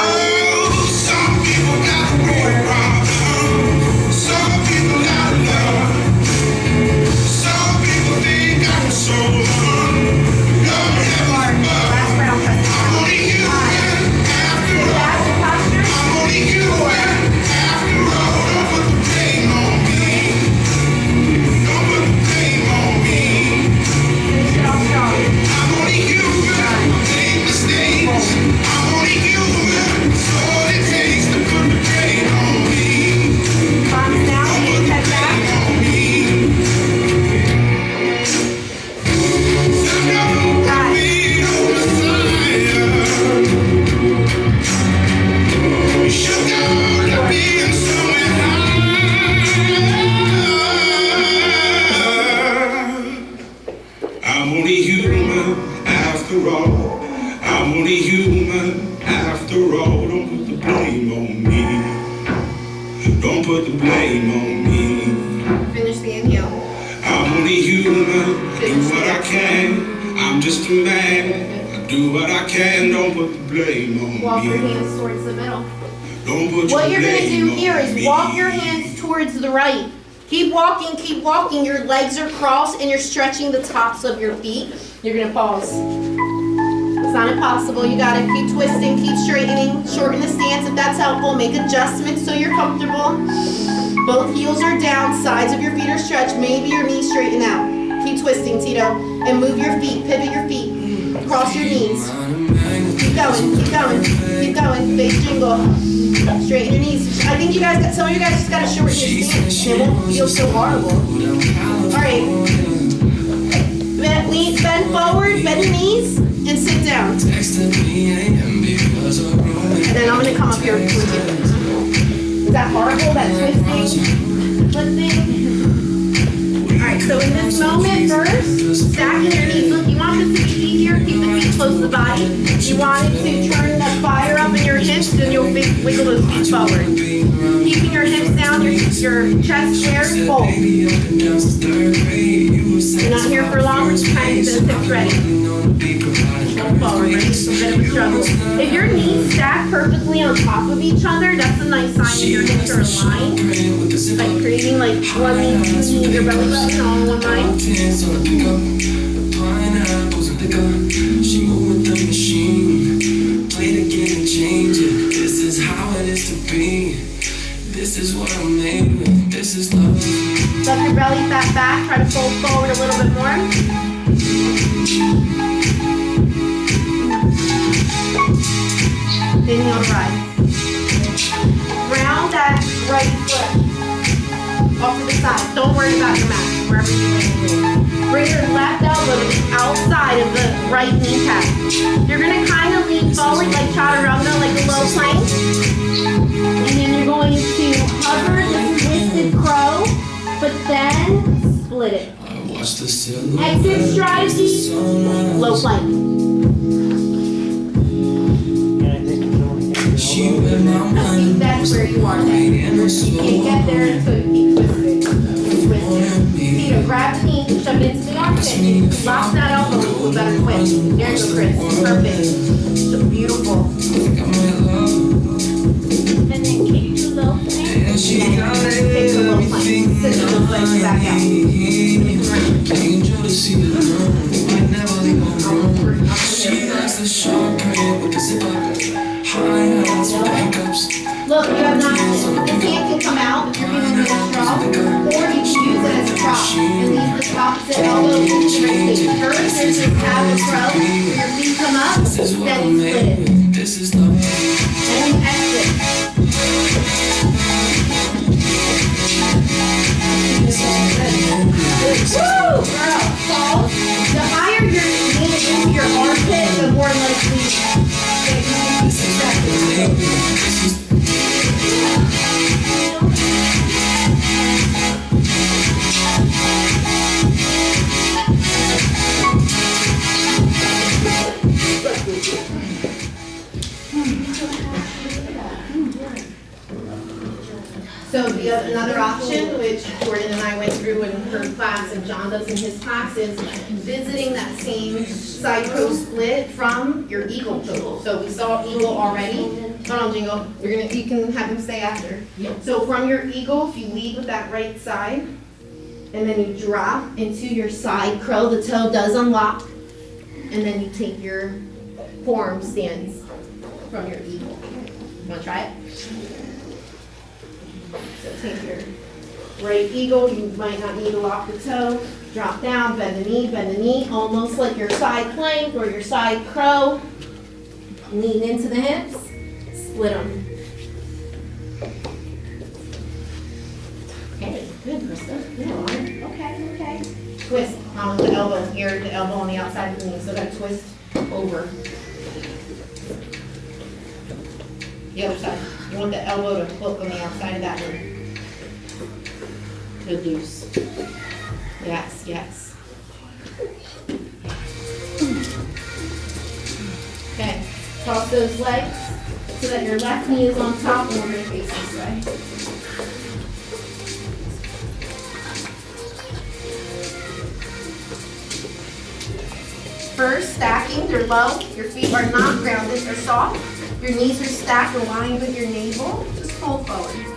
some people got real problems. Some people out of love. Some people think I'm so wrong. Lord, heaven above.
Last round, press it.
I'm only human after all.
Back to posture.
Don't put the blame on me.
Finish the inhale.
I'm only human, do what I can. I'm just a man, I do what I can. Don't put the blame on
Walk your
me.
hands towards the middle.
Don't put
What
your
you're gonna
blame
do here
on
is
me.
walk your hands towards the right. Keep walking, keep walking. Your legs are crossed and you're stretching the tops of your feet. You're gonna pause. It's not impossible. You gotta keep twisting, keep straightening, shorten the stance if that's helpful. Make adjustments so you're comfortable. Both heels are down, sides of your feet are stretched. Maybe your knees straighten out. Keep twisting, Tito. And move your feet, pivot your feet. Cross your knees. Keep going, keep going, keep going. Face jingle. Straighten your knees. I think you guys got, some of you guys just gotta shorten your stance and it won't feel so horrible. Alright. Bend forward, bend your knees, and sit down. And then I'm gonna come up here with you. Is that horrible, that twisting, flipping? Alright, so in this moment first, stacking your knees. Look, you want this to be easier, keep the feet close to the body. You want it to turn the fire up in your hips, then you'll wiggle those feet forward. Keeping your hips down, your chest square, fold. You're not here for long, we're just trying to get the hips ready. Fold forward, ready? It's a bit of a struggle. If your knees stack perfectly on top of each other, that's a nice sign that your hips are aligned. Like creating like one knee, two knee, your belly button all in one line.
She moved with the machine. Play the game and change it. This is how it is to be. This is what I'm made with. This is love.
Let your belly fat back. Try to fold forward a little bit more. Inhale to rise. Round that right foot off to the side. Don't worry about your mat, wherever you're laying. Bring your left elbow to the outside of the right kneecap. You're gonna kind of lean forward like chaturanga, like a low plank. And then you're going to hover the twisted crow, but then split it. Exit strategy, low plank. I think that's where you are then. You can't get there until you keep twisting. Tito, grab the knee, shove it into the armpit. Lock that elbow into a better twist. There you go, Chris. Perfect. So beautiful. And then kick to low plank. And then kick to low plank. Sit to low plank, back out.
She likes the sharp print with the zip up. High hats, backups.
Look, you have an option. This hand can come out if you're using it as a straw, or you can use it as a prop and leave the opposite elbow into the right stage. First, there's this half a crow, where your feet come up,
This is what
then
I'm
you split
made
it.
with. This is love.
Then you exit. Woo! Girl, pause. The higher you're leaning into your armpit, the more likely that you can be successful. So another option, which Jordan and I went through in her class and John does in his class, is visiting that same side crow split from your eagle pose. So we saw eagle already. Hold on, Jingle. You can have him stay after. So from your eagle, if you lead with that right side, and then you drop into your side crow, the toe does unlock, and then you take your forearm stance from your eagle. Want to try it? So take your right eagle, you might not need to lock the toe, drop down, bend the knee, almost like your side plank or your side crow. Lean into the hips, split them. Okay, good, Krista. Good one. Okay. Twist on the elbow here, the elbow on the outside of the knee, so that twist over. The other side. You want the elbow to hook on the outside of that one. To loose. Yes. Okay, toss those legs so that your left knee is on top and we're gonna face this way. First, stacking, they're low, your feet are not grounded, they're soft. Your knees are stacked, aligned with your navel. Just fold forward.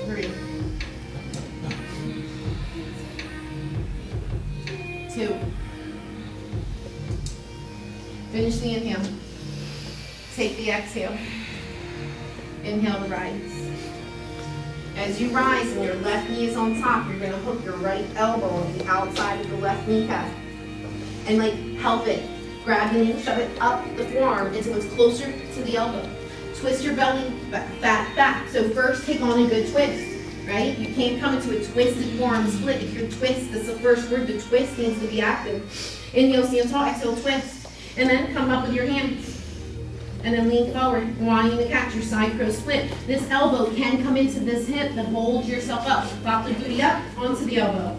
Three. 2. Finish the inhale. Take the exhale. Inhale to rise. As you rise and your left knee is on top, you're gonna hook your right elbow on the outside of the left kneecap. And like help it. Grab the knee, shove it up the forearm until it's closer to the elbow. Twist your belly fat back. So first take on a good twist, right? You can't come into a twisted forearm split. If you're twist, that's the first word, the twist needs to be active. Inhale, stand tall, exhale, twist. And then come up with your hands. And then lean forward, wanting to catch your side crow split. This elbow can come into this hip that holds yourself up. Pop the booty up onto the elbow.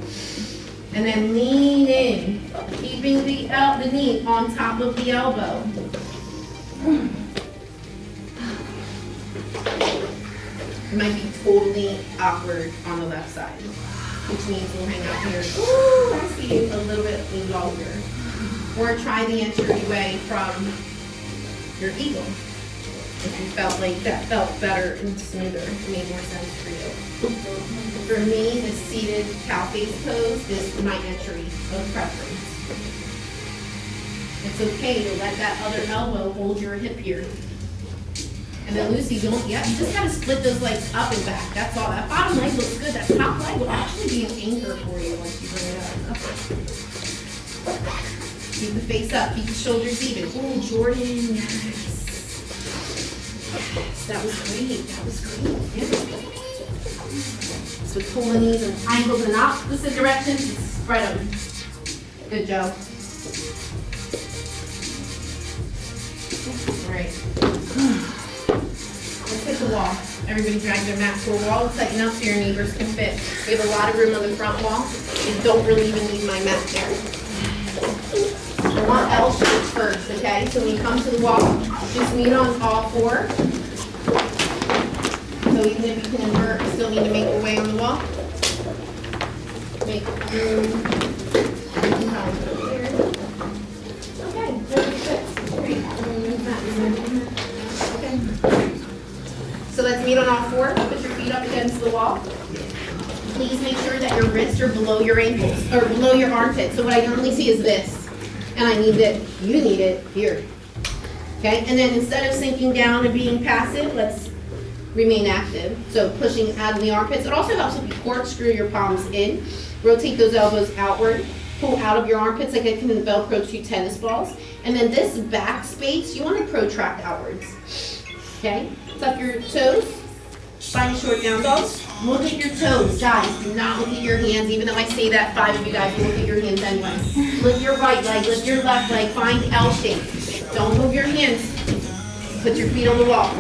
And then lean in, keeping the knee on top of the elbow. It might be totally awkward on the left side, which means we'll hang out here. Ooh, I see you a little bit longer. Or try the entryway from your eagle. If you felt like that felt better and smoother, it made more sense for you. For me, the seated cow face pose is my entry of preference. It's okay to let that other elbow hold your hip here. And then Lucy, you just gotta split those legs up and back. That's all. That bottom leg looks good. That top leg will actually be an anchor for you once you bring it up. Keep the face up. Keep the shoulders even. Oh, Jordan, yes. That was great. That was great. Yeah. So pull the knees and ankles in opposite directions and spread them. Good job. All right. Let's hit the wall. Everybody drag their mat to a wall. Tighten up so your neighbors can fit. We have a lot of room on the front wall. You don't really even need my mat there. I want L shapes first, okay? So when you come to the wall, just meet on all 4. So even if you can invert, you still need to make your way on the wall. Make room. Okay, very good. Great. Okay. So let's meet on all 4. Put your feet up against the wall. Please make sure that your wrists are below your ankles, or below your armpits. So what I normally see is this. And I need it, you need it here. Okay, and then instead of sinking down and being passive, let's remain active. So pushing out of the armpits. It also helps if you corkscrew your palms in. Rotate those elbows outward. Pull out of your armpits like I can Velcro 2 tennis balls. And then this back space, you want to protract outwards. Okay, tuck your toes. Find a short down dog. Look at your toes. Guys, do not look at your hands, even though I say that 5 of you guys will look at your hands anyway. Lift your right leg, lift your left leg, find L shape. Don't move your hands. Put your feet on the wall.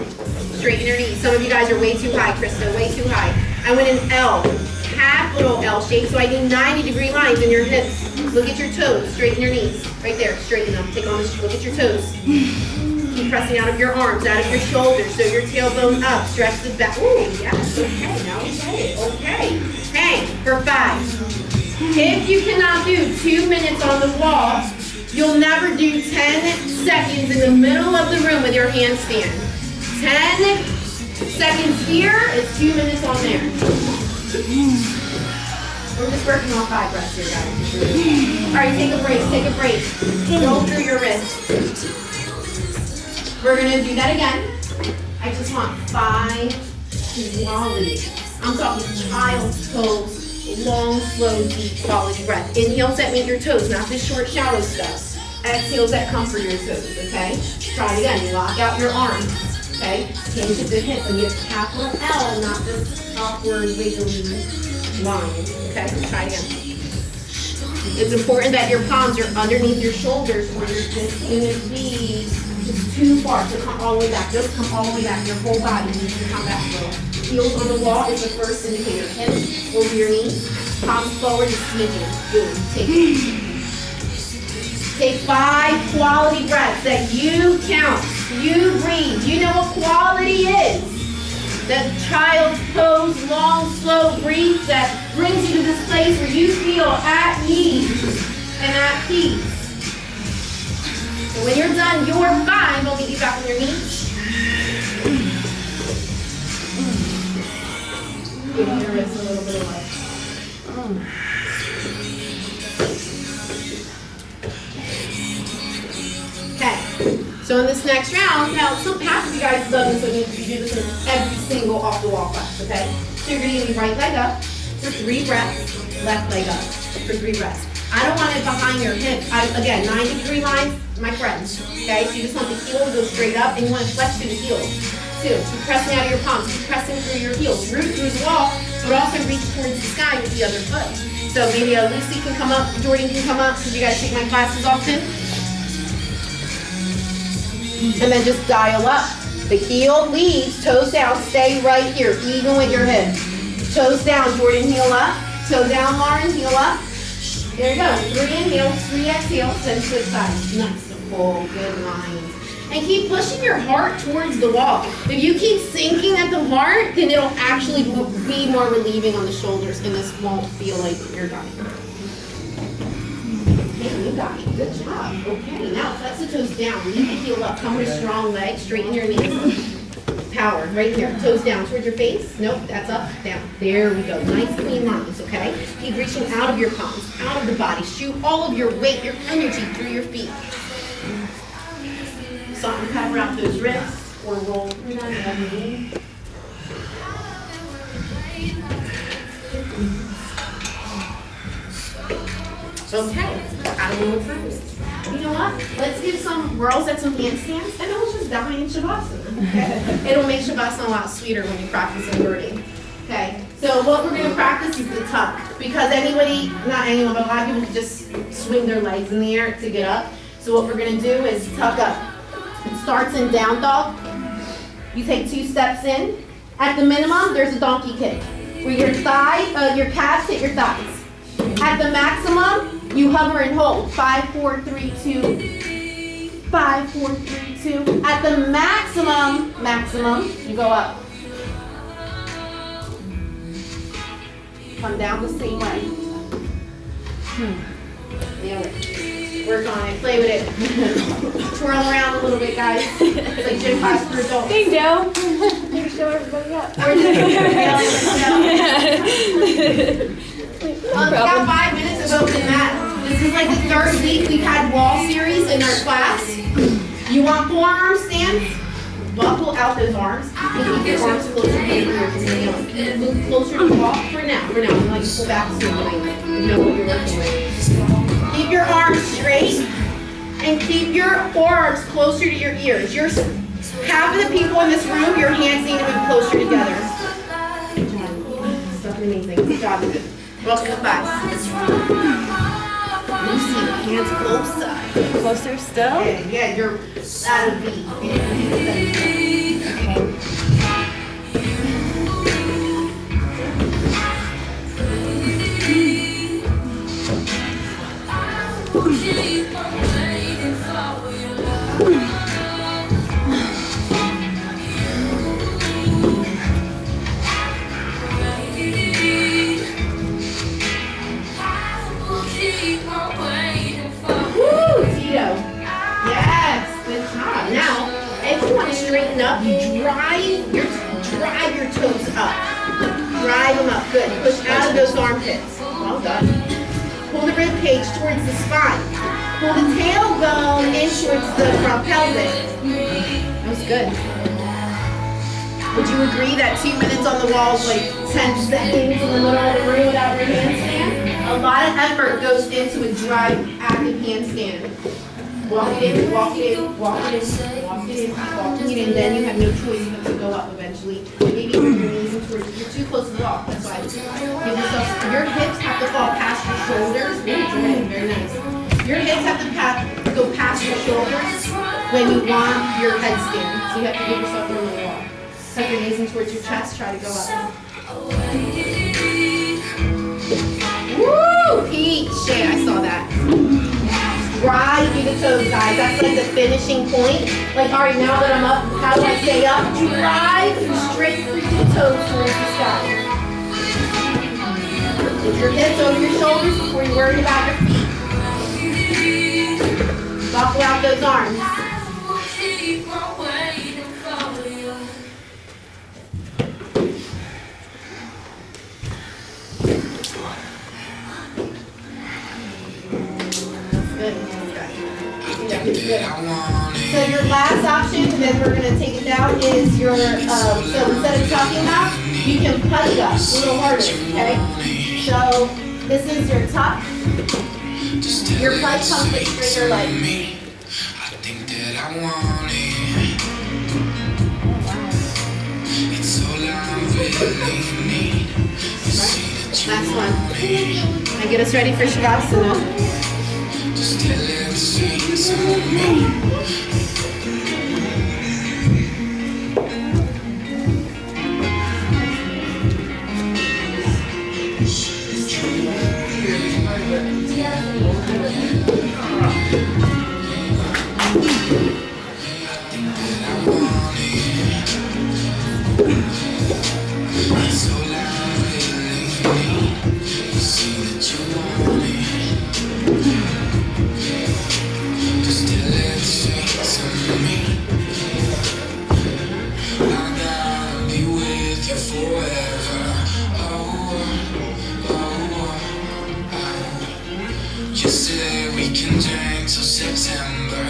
Straighten your knees. Some of you guys are way too high, Krista, way too high. I went in L, capital L shape, so I do 90-degree lines in your hips. Look at your toes, straighten your knees. Right there, straighten them. Take on this, look at your toes. Keep pressing out of your arms, out of your shoulders, so your tailbone up, stretch the back. Ooh, yes, okay, now we get it, okay. Hang for 5. If you cannot do 2 minutes on the wall, you'll never do 10 seconds in the middle of the room with your handstand. 10 seconds here is 2 minutes on there. We're just working on 5 reps here, guys. All right, take a break, take a break. Roll through your wrists. We're gonna do that again. I just want 5 quality. I'm talking child's pose, long, slow, deep quality breath. Inhales that make your toes, not this short, shallow stuff. Exhales that comfort your toes, okay? Try it again. Lock out your arms. okay? Hinge at the hips, and you have capital L, not this awkward wiggly line, okay? Try again. It's important that your palms are underneath your shoulders where you're just gonna be just too far to come all the way back. Just come all the way back. Your whole body needs to come back slow. Heels on the wall is the first indicator. Hips over your knees, palms forward, just smidgen. Good. Take it. Take 5 quality breaths that you count. You breathe. You know what quality is. That child's pose, long, slow breath that brings you to this place where you feel at ease and at peace. And when you're done, you're fine. Don't meet you back on your knees. Give your wrist a little bit of life. Okay. So in this next round, now some half of you guys have done this, so you do this in every single off the wall class, okay? So you're gonna be right leg up for 3 breaths, left leg up for 3 breaths. I don't want it behind your hips. Again, 90-degree lines, my friends, okay? So you just want the heel to go straight up, and you want to flex through the heels, too. Keep pressing out of your palms, keep pressing through your heels, root through the wall, but also reach towards the sky with the other foot. So maybe Lucy can come up, Jordan can come up, because you guys take my classes often. And then just dial up. The heel leads, toes down, stay right here, even with your hips. Toes down, Jordan, heel up. Toe down, Lauren, heel up. There you go. 3 inhales, 3 exhales, then switch sides. Nice, full, good lines. And keep pushing your heart towards the wall. If you keep sinking at the heart, then it'll actually be more relieving on the shoulders, and this won't feel like you're dying. You got it. Good job. Okay, now flex the toes down. Leave the heel up. Come with a strong leg. Straighten your knees. Power. Right here. Toes down towards your face. Nope, that's up, down. There we go. Nice clean lines, okay? Keep reaching out of your palms, out of the body. Shoot all of your weight, your energy through your feet. Salt and pepper out those wrists or roll through them and knee. Okay, I don't know what. You know what? Let's give some girls at some handstands, and then we'll just die in Shavasana. Okay? It'll make Shavasana a lot sweeter when you practice inverting. Okay, so what we're going to practice is the tuck. Because not anyone, but a lot of people can just swing their legs in the air to get up. So what we're going to do is tuck up. It starts in down dog. You take 2 steps in. At the minimum, there's a donkey kick, where your calves hit your thighs. At the maximum, you hover and hold. 5, 4, 3, 2. 5, 4, 3, 2. At the maximum, you go up. Come down the same way. Nail it. Work on it. Play with it. Twirl around a little bit, guys. It's like gym class for adults.
There you go. You show everybody up.
Or just we got 5 minutes of open mat. This is like the 3rd week we've had wall series in our class. You want forearm stance? Buckle out those arms. And keep your arms closer to your ears. Move closer to the wall for now. I'm like pull back so you know what you're working with. Keep your arms straight and keep your forearms closer to your ears. Half of the people in this room, your hands need to move closer together. Stuff amazing. Good job. Welcome to class. Lucy, hands closer.
Closer still?
Yeah, you're at a V.
Okay.
Straighten up, you drive your toes up. Drive them up, good. Push out of those armpits. Well done. Pull the rib cage towards the spine. Pull the tailbone in towards the front pelvis. That was good. Would you agree that 2 minutes on the wall is like 10 seconds in the middle of the room without your handstand? A lot of effort goes into a drive active handstand. Walk it in, walk it in, walk it in, walk it in, walking it in, then you have no choice but to go up eventually. Maybe bring your knees into it, you're too close to the wall, that's why. Give yourself, your hips have to fall past your shoulders. Ooh, Jordan, very nice. Your hips have to go past your shoulders when you want your headstand. So you have to give yourself a little wall. Tuck your knees in towards your chest, try to go up. Woo! Peach! Yeah, I saw that. Drive through the toes, guys. That's like the finishing point. Like, all right, now that I'm up, how do I stay up? Drive straight through the toes towards the sky. Lift your hips over your shoulders before you worry about your feet. Buckle out those arms. So your last option, and then we're gonna take it down, is your, so instead of tucking up, you can put it up a little harder, okay? So this is your tuck. Your put comes with straighter legs.
I think that I want it. It's all I really need. You see that you
Last one.
want it.
Now get us ready for Shavasana.
Just tell it the streets on me. It's all I really need. You see that you want it. Just tell it the streets on me. I gotta be with you forever. You said we can drink till September.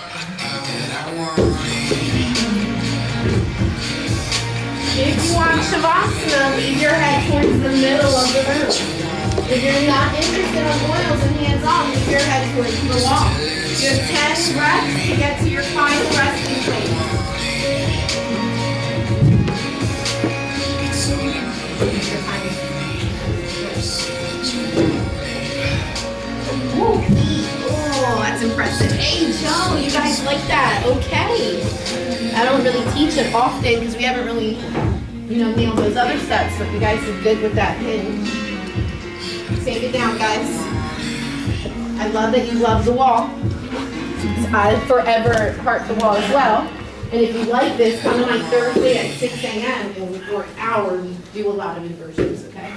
I think that I want it.
If you want Shavasana, leave your head towards the middle of the room. If you're not interested in oils and hands-on, leave your head towards the wall. You have 10 breaths to get to your final resting place.
It's all I
Oh, that's impressive. Hey, Joe, you guys like that? Okay. I don't really teach it often because we haven't really, nailed those other steps, but you guys are good with that hinge. Take it down, guys. I love that you love the wall. I forever heart the wall as well. And if you like this, come to my Thursday at 6 a.m. and for an hour, we do a lot of inversions, okay?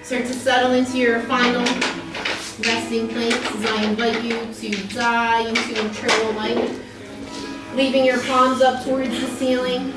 Start to settle into your final resting place as I invite you to die into eternal light. Leaving your palms up towards the ceiling.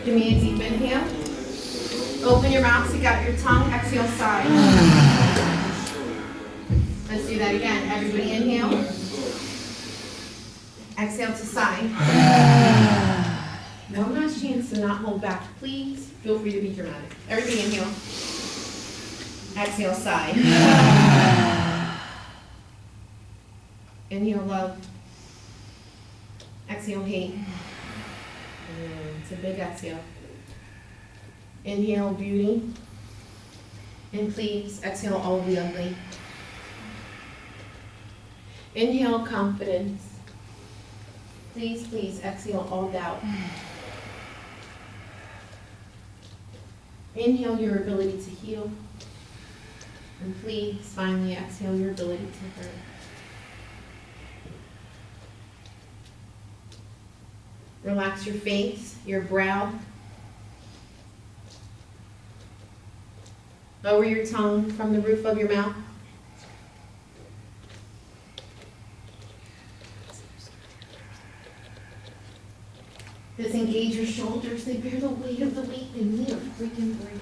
Give me a deep inhale. Open your mouth, stick out your tongue, exhale, sigh. Let's do that again. Everybody inhale. Exhale to sigh. One last chance to not hold back. Please feel free to be dramatic. Everybody inhale. Exhale, sigh. Inhale, love. Exhale, hate. It's a big exhale. Inhale, beauty. And please exhale all the ugly. Inhale, confidence. Please, please exhale all doubt. Inhale your ability to heal. And please, finally, exhale your ability to hurt. Relax your face, your brow. Lower your tongue from the roof of your mouth. Disengage your shoulders. They bear the weight of the week. They need a freaking break.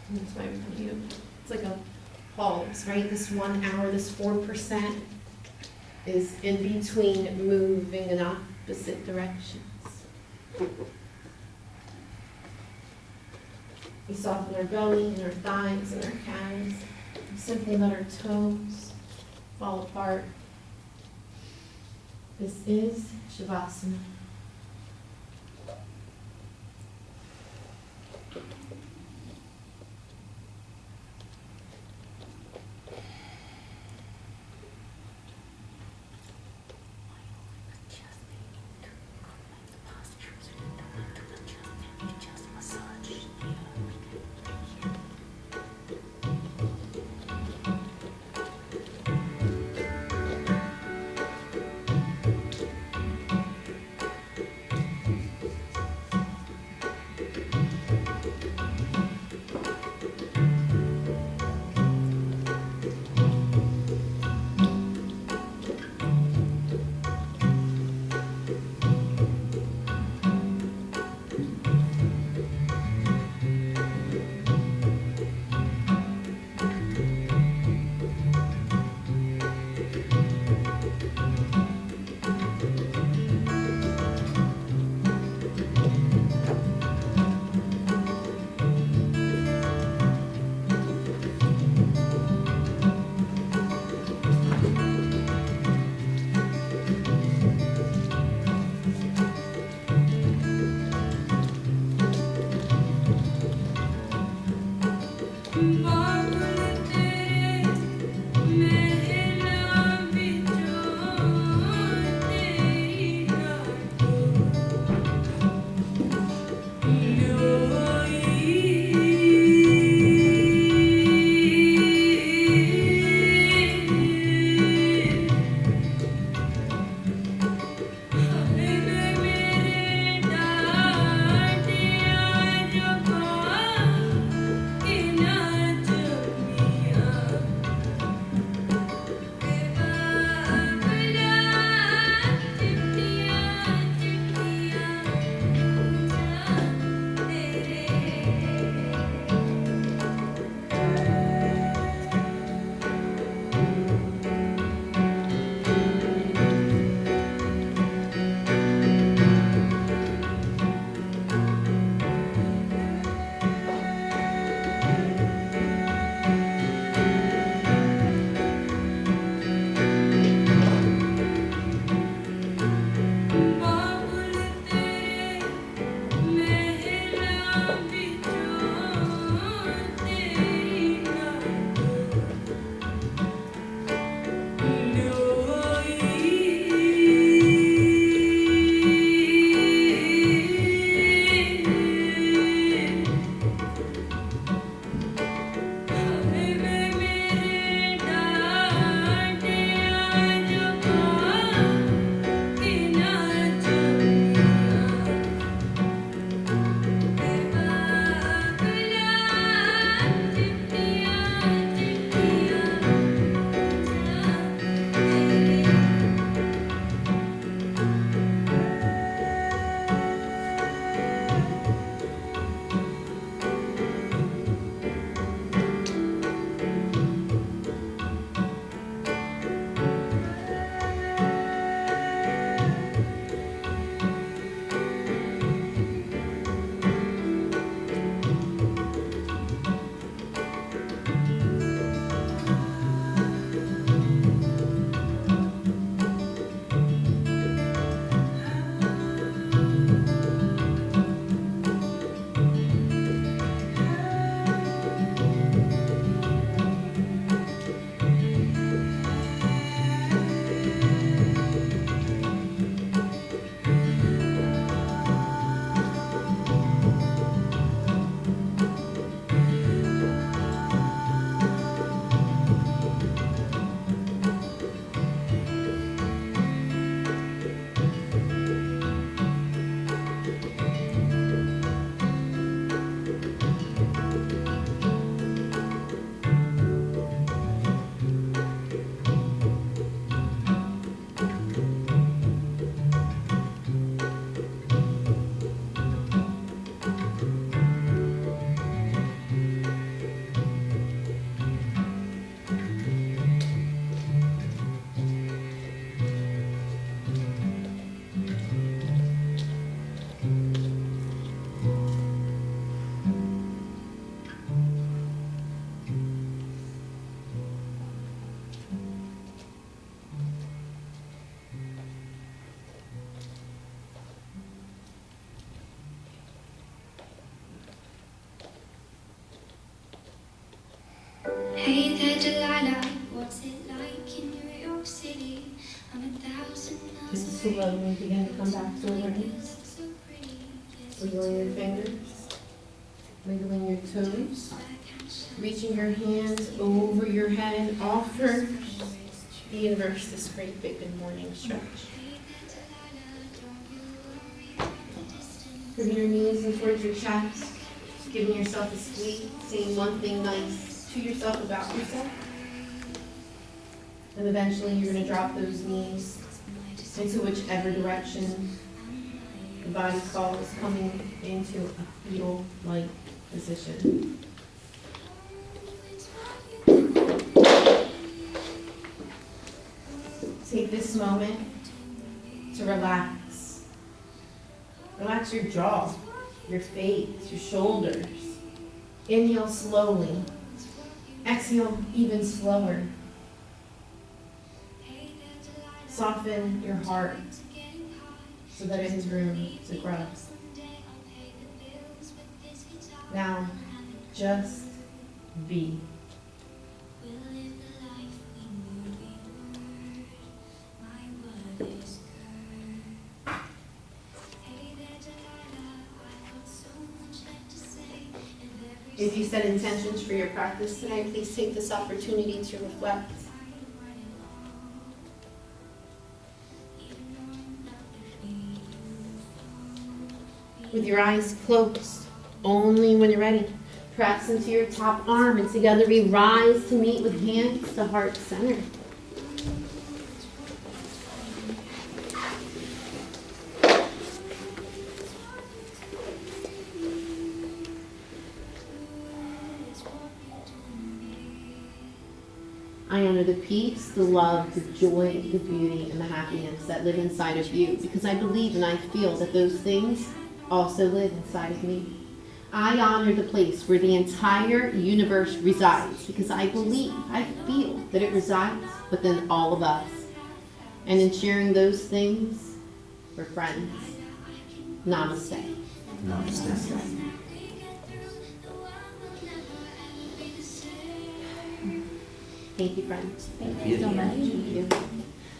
And that's why we come to you. It's like a pause, right? This 1 hour, this 4% is in between moving in opposite directions. We soften our belly and our thighs and our calves. We simply let our toes fall apart. This is Shavasana.
Delilah, what's it like in New York City? I'm 1,000 miles
Just
away.
slowly begin to come back to awareness.
So pretty, yes,
Wiggling your fingers, wiggling your toes, reaching your hands over your head. Offer the inverse, this great big good morning stretch. Bringing your knees in towards your chest, giving yourself a squeeze, saying one thing nice to yourself about yourself. And eventually you're going to drop those knees into whichever direction the body calls, coming into a fetal-like position. Take this moment to relax. Relax your jaw, your face, your shoulders. Inhale slowly. Exhale even slower. Soften your heart so that it has room to grow. Now, just be. If you set intentions for your practice today, please take this opportunity to reflect. With your eyes closed, only when you're ready, press into your top arm and together we rise to meet with hands to heart center. I honor the peace, the love, the joy, the beauty, and the happiness that live inside of you because I believe and I feel that those things also live inside of me. I honor the place where the entire universe resides because I believe, I feel that it resides within all of us. And in sharing those things, we're friends. Namaste.
Namaste.
Thank you, friends.
Thank you so much.
Thank you.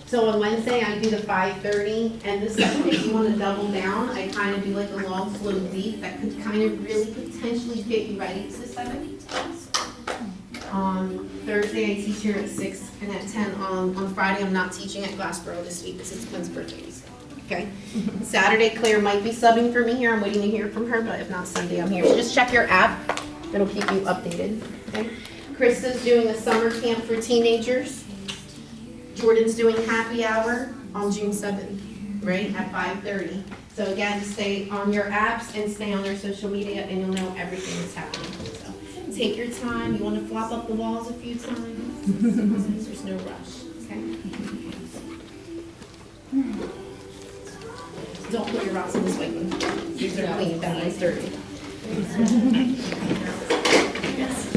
So on Wednesday, I do the 5:30, and this second, if you want to double down, I kind of do like a long, slow beat that could kind of really potentially get you ready to the 7 class. On Thursday, I teach here at 6 and at 10. On Friday, I'm not teaching at Glassboro this week because it's Quinn's birthday. Okay. Saturday, Claire might be subbing for me here. I'm waiting to hear from her, but if not Sunday, I'm here. So just check your app. It'll keep you updated. Okay. Krista's doing a summer camp for teenagers. Jordan's doing happy hour on June 7th, right, at 5:30. So again, stay on your apps and stay on their social media and you'll know everything that's happening. So take your time. You want to flop up the walls a few times. There's no rush, okay? Don't put your rocks in the swing. These are clean, that one's dirty. Yes.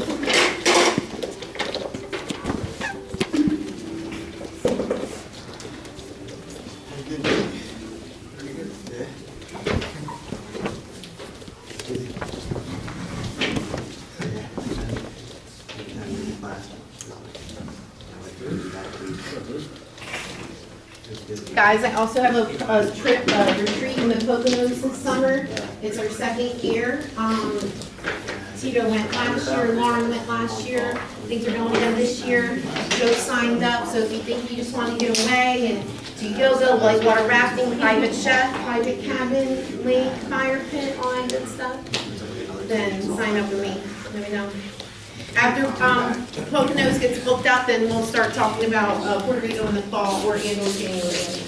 Guys, I also have a trip, retreat in the Poconos this summer. It's our second year. Tito went last year, Lauren went last year. I think they're going again this year. Joe signed up, so if you think you just want to get away and do yoga, whitewater rafting, private chef, private cabin, lake, fire pit, all that good stuff, then sign up with me. Let me know. After Poconos gets booked up, then we'll start talking about Puerto Rico in the fall or January.